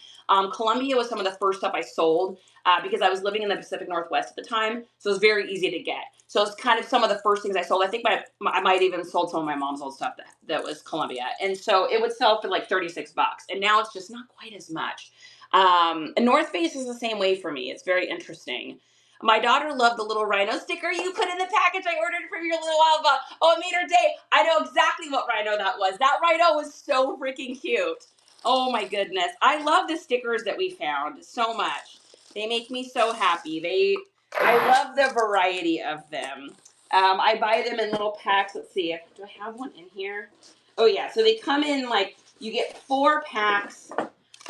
Columbia was some of the first stuff I sold because I was living in the Pacific Northwest at the time, so it was very easy to get. So it's kind of some of the first things I sold. I think I might even sold some of my mom's old stuff that was Columbia, and so it would sell for like $36, and now it's just not quite as much. And North Face is the same way for me. It's very interesting. My daughter loved the little rhino sticker you put in the package I ordered from your little while ago. Oh, it made her day. I know exactly what rhino that was. That rhino was so freaking cute. Oh my goodness. I love the stickers that we found so much. They make me so happy. I love the variety of them. I buy them in little packs. Let's see. Do I have one in here? Oh yeah. So they come in like, you get 4 packs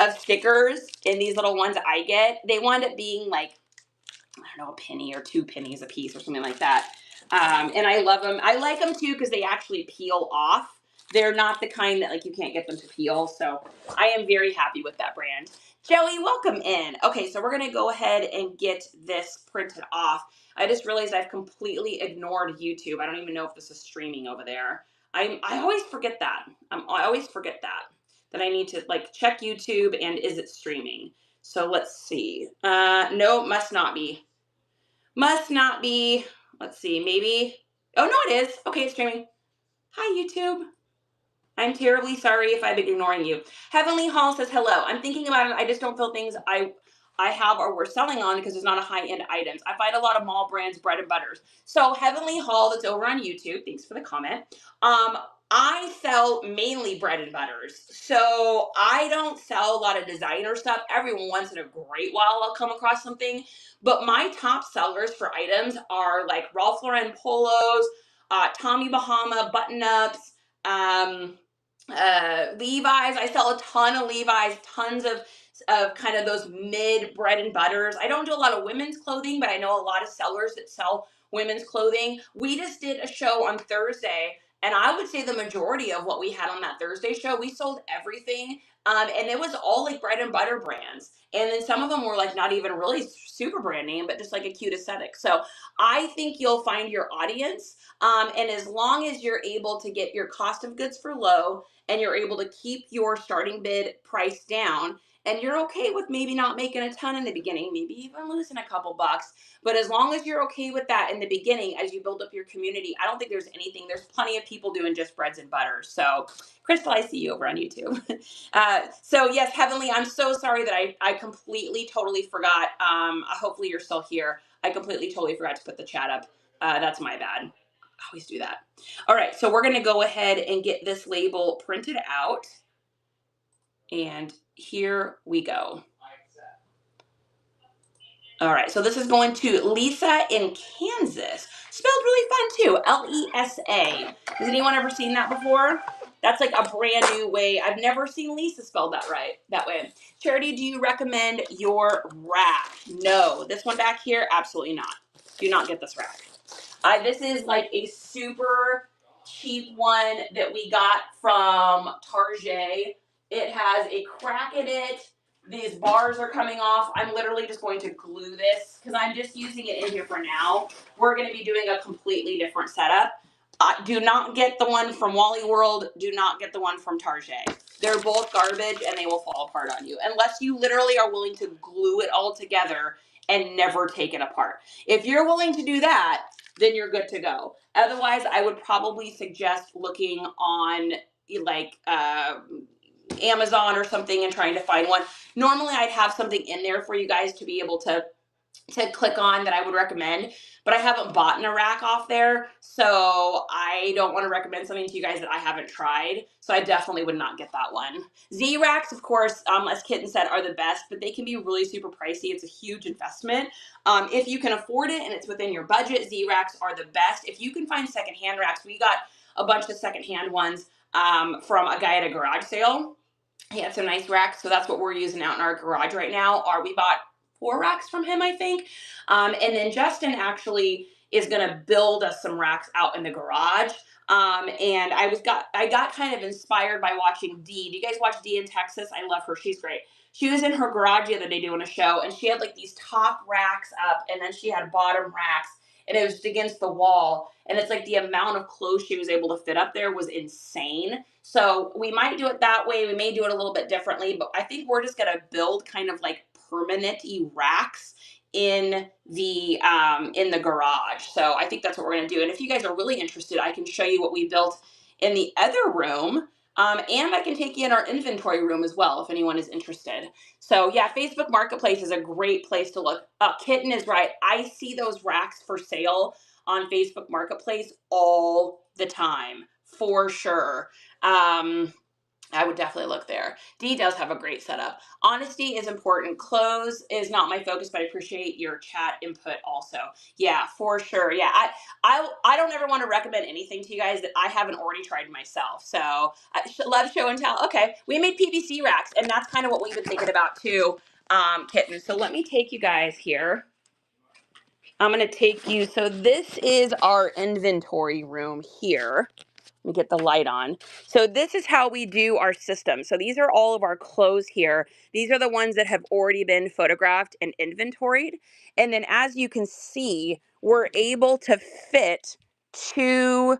of stickers in these little ones I get. They wind up being like, I don't know, a penny or 2 pennies a piece or something like that. And I love them. I like them too because they actually peel off. They're not the kind that like you can't get them to peel. So I am very happy with that brand. Joey, welcome in. Okay, so we're gonna go ahead and get this printed off. I just realized I've completely ignored YouTube. I don't even know if this is streaming over there. I always forget that. I always forget that I need to like check YouTube and is it streaming? So let's see. No, must not be. Must not be. Let's see, maybe. Oh, no, it is. Okay, it's streaming. Hi, YouTube. I'm terribly sorry if I've been ignoring you. Heavenly Hall says hello. I'm thinking about it. I just don't feel things I have or we're selling on because there's not a high-end items. I find a lot of mall brands, bread and butters. So Heavenly Hall, that's over on YouTube. Thanks for the comment. I sell mainly bread and butters. So I don't sell a lot of designer stuff. Every once in a great while I'll come across something. But my top sellers for items are like Ralph Lauren polos, Tommy Bahama button-ups, Levi's. I sell a ton of Levi's, tons of kind of those mid bread and butters. I don't do a lot of women's clothing, but I know a lot of sellers that sell women's clothing. We just did a show on Thursday, and I would say the majority of what we had on that Thursday show, we sold everything. And it was all like bread and butter brands. And then some of them were like not even really super brand name, but just like a cute aesthetic. So I think you'll find your audience. And as long as you're able to get your cost of goods for low and you're able to keep your starting bid price down, and you're okay with maybe not making a ton in the beginning, maybe even losing a couple bucks, but as long as you're okay with that in the beginning, as you build up your community, I don't think there's plenty of people doing just breads and butters. So Crystal, I see you over on YouTube. So yes, Heavenly, I'm so sorry that I completely, totally forgot. Hopefully you're still here. I completely, totally forgot to put the chat up. That's my bad. I always do that. All right, so we're gonna go ahead and get this label printed out. And here we go. All right, so this is going to Lisa in Kansas. Spelled really fun too, Lesa. Has anyone ever seen that before? That's like a brand new way. I've never seen Lisa spelled that way. Charity, do you recommend your rack? No. This one back here, absolutely not. Do not get this rack. This is like a super cheap one that we got from Target. It has a crack in it. These bars are coming off. I'm literally just going to glue this because I'm just using it in here for now. We're going to be doing a completely different setup. Do not get the one from Wally World. Do not get the one from Target. They're both garbage and they will fall apart on you unless you literally are willing to glue it all together and never take it apart. If you're willing to do that, then you're good to go. Otherwise, I would probably suggest looking on like Amazon or something and trying to find one. Normally, I'd have something in there for you guys to be able to click on that I would recommend, but I haven't bought a rack off there, so I don't want to recommend something to you guys that I haven't tried, so I definitely would not get that one. Z-Racks, of course, as Kitten said, are the best, but they can be really super pricey. It's a huge investment. If you can afford it and it's within your budget, Z-Racks are the best. If you can find secondhand racks, we got a bunch of secondhand ones from a guy at a garage sale. He had some nice racks, so that's what we're using out in our garage right now. We bought 4 racks from him, I think. And then Justin actually is gonna build us some racks out in the garage. And I got kind of inspired by watching Dee. Do you guys watch Dee in Texas? I love her. She's great. She was in her garage the other day doing a show, and she had like these top racks up, and then she had bottom racks, and it was just against the wall. And it's like the amount of clothes she was able to fit up there was insane. So we might do it that way. We may do it a little bit differently, but I think we're just gonna build kind of like permanent racks in the garage. So I think that's what we're gonna do. And if you guys are really interested, I can show you what we built in the other room. And I can take you in our inventory room as well if anyone is interested. So yeah, Facebook Marketplace is a great place to look. Kitten is right. I see those racks for sale on Facebook Marketplace all the time, for sure. I would definitely look there. Dee does have a great setup. Honesty is important. Clothes is not my focus, but I appreciate your chat input also. Yeah, for sure. Yeah, I don't ever want to recommend anything to you guys that I haven't already tried myself. So I love show and tell. Okay, we made PVC racks, and that's kind of what we've been thinking about too, Kitten. So let me take you guys here. I'm going to take you. So this is our inventory room here. Let me get the light on. So this is how we do our system. So these are all of our clothes here. These are the ones that have already been photographed and inventoried. And then as you can see, we're able to fit 2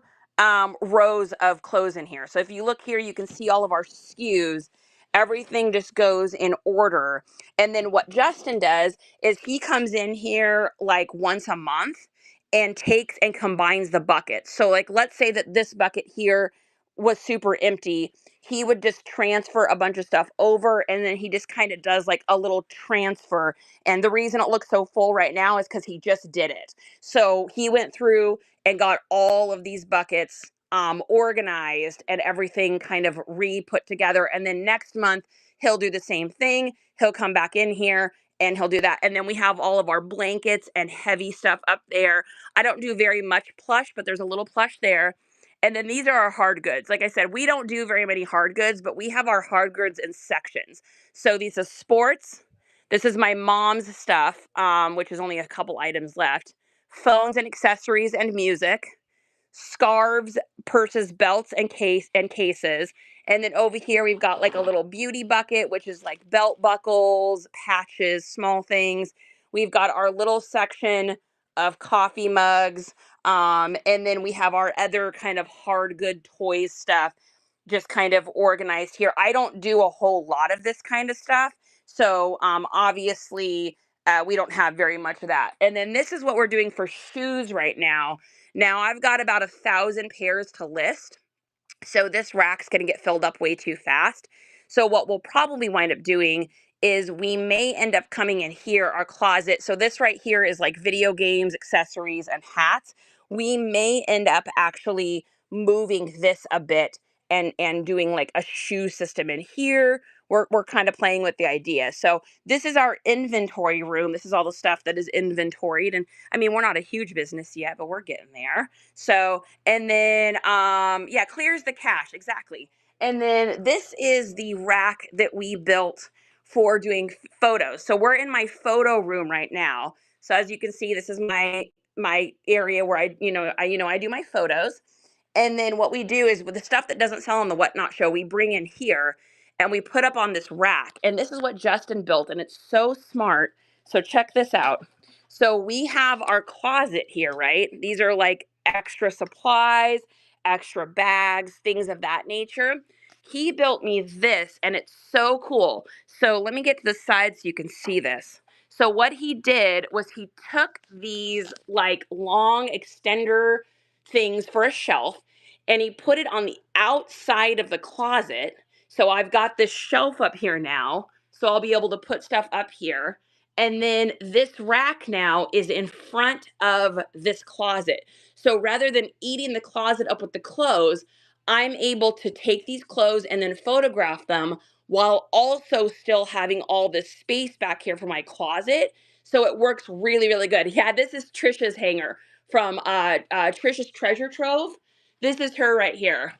rows of clothes in here. So if you look here, you can see all of our SKUs. Everything just goes in order. And then what Justin does is he comes in here like once a month and takes and combines the buckets. So like let's say that this bucket here was super empty. He would just transfer a bunch of stuff over, and then he just kind of does like a little transfer. And the reason it looks so full right now is because he just did it. So he went through and got all of these buckets organized and everything kind of re-put together. And then next month he'll do the same thing. He'll come back in here and he'll do that. And then we have all of our blankets and heavy stuff up there. I don't do very much plush, but there's a little plush there. And then these are our hard goods. Like I said, we don't do very many hard goods, but we have our hard goods in sections. So these are sports. This is my mom's stuff, which is only a couple items left. Phones and accessories and music. Scarves, purses, belts, and cases. And then over here we've got like a little beauty bucket, which is like belt buckles, patches, small things. We've got our little section of coffee mugs. And then we have our other kind of hard good toys stuff just kind of organized here. I don't do a whole lot of this kind of stuff. So obviously we don't have very much of that. And then this is what we're doing for shoes right now. Now I've got about 1,000 pairs to list. So this rack's going to get filled up way too fast. So what we'll probably wind up doing is we may end up coming in here, our closet. So this right here is like video games, accessories, and hats. We may end up actually moving this a bit and doing like a shoe system in here. We're kind of playing with the idea. So this is our inventory room. This is all the stuff that is inventoried. And I mean, we're not a huge business yet, but we're getting there. So, and then, yeah, clears the cache. Exactly. And then this is the rack that we built for doing photos. So we're in my photo room right now. So as you can see, this is my area where I do my photos. And then what we do is with the stuff that doesn't sell on the Whatnot show, we bring in here. and we put up on this rack. And this is what Justin built, and it's so smart. So check this out. So we have our closet here, right? These are like extra supplies, extra bags, things of that nature. He built me this, and it's so cool. So let me get to the side so you can see this. So what he did was he took these like long extender things for a shelf, and he put it on the outside of the closet. So I've got this shelf up here now, so I'll be able to put stuff up here. And then this rack now is in front of this closet. So rather than eating the closet up with the clothes, I'm able to take these clothes and then photograph them while also still having all this space back here for my closet. So it works really, really good. Yeah, this is Trisha's hanger from Trisha's Treasure Trove. This is her right here.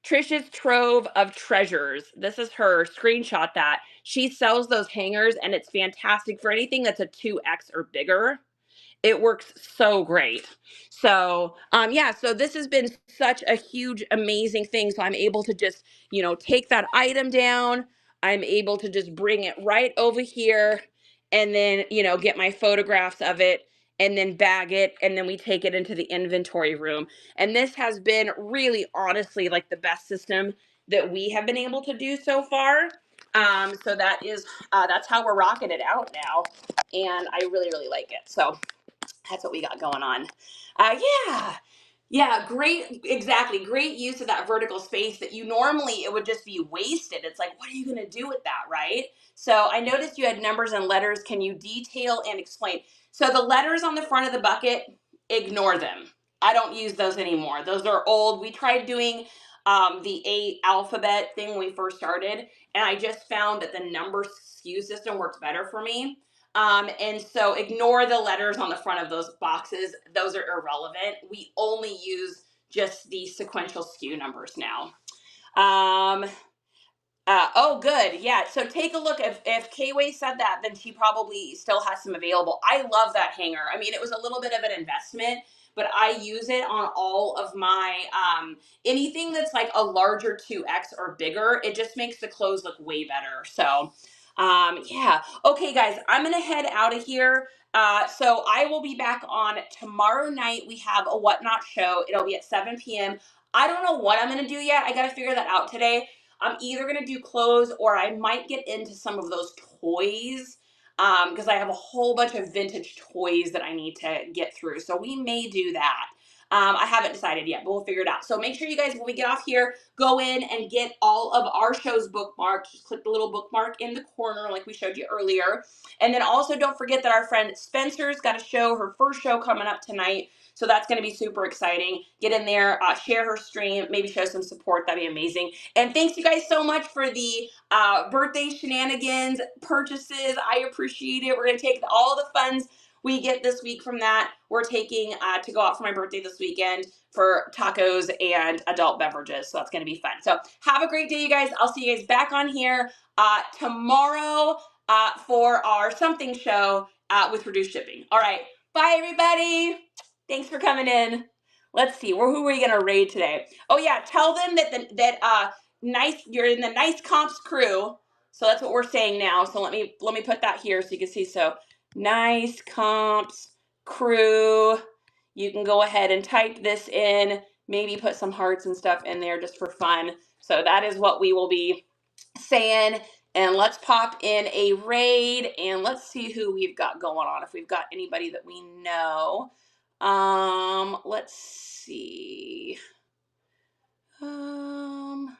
Trisha's Trove of Treasures. This is her. Screenshot that. She sells those hangers, and it's fantastic for anything that's a 2X or bigger. It works so great. So, yeah, so this has been such a huge, amazing thing. So I'm able to just, take that item down. I'm able to just bring it right over here and then, get my photographs of it and then bag it. And then we take it into the inventory room. And this has been really, honestly, like the best system that we have been able to do so far. So that's how we're rocking it out now. And I really, really like it. So that's what we got going on. Yeah. Yeah, great, exactly. Great use of that vertical space that normally it would just be wasted. It's like, what are you going to do with that, right? So I noticed you had numbers and letters. Can you detail and explain? So the letters on the front of the bucket, ignore them. I don't use those anymore. Those are old. We tried doing the A alphabet thing when we first started, and I just found that the number SKU system works better for me. And so ignore the letters on the front of those boxes. Those are irrelevant. We only use just the sequential SKU numbers now. Oh, good. Yeah. So take a look. If K-Way said that, then she probably still has some available. I love that hanger. I mean, it was a little bit of an investment, but I use it on all of my, anything that's like a larger 2X or bigger. It just makes the clothes look way better. So, yeah. Okay, guys, I'm going to head out of here. So I will be back on tomorrow night. We have a Whatnot show. It'll be at 7 p.m. I don't know what I'm going to do yet. I got to figure that out today. I'm either going to do clothes or I might get into some of those toys because I have a whole bunch of vintage toys that I need to get through. So we may do that. I haven't decided yet, but we'll figure it out. So make sure you guys, when we get off here, go in and get all of our shows bookmarked. Just click the little bookmark in the corner like we showed you earlier. And then also don't forget that our friend Spencer's got a show, her first show coming up tonight. So that's going to be super exciting. Get in there, share her stream, maybe show some support. That'd be amazing. And thanks you guys so much for the birthday shenanigans purchases. I appreciate it. We're going to take all the funds we get this week from that. We're taking to go out for my birthday this weekend for tacos and adult beverages. So that's going to be fun. So have a great day, you guys. I'll see you guys back on here tomorrow for our something show with reduced shipping. All right. Bye, everybody. Thanks for coming in. Let's see. Who are we going to raid today? Oh, yeah. Tell them that you're in the Nice Comps crew. So that's what we're saying now. So let me put that here so you can see. So Nice Comps crew. You can go ahead and type this in. Maybe put some hearts and stuff in there just for fun. So that is what we will be saying. And let's pop in a raid and let's see who we've got going on. If we've got anybody that we know. Let's see. Who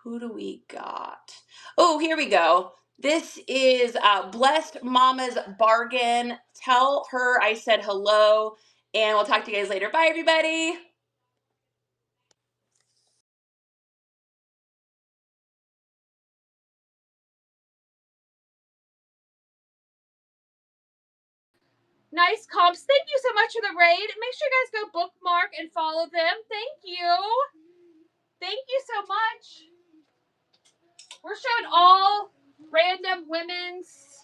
do we got? Oh, here we go. This is Blessed Mama's Bargain. Tell her I said hello, and we'll talk to you guys later. Bye, everybody. Nice comps. Thank you so much for the raid. Make sure you guys go bookmark and follow them. Thank you. Thank you so much. We're showing all random women's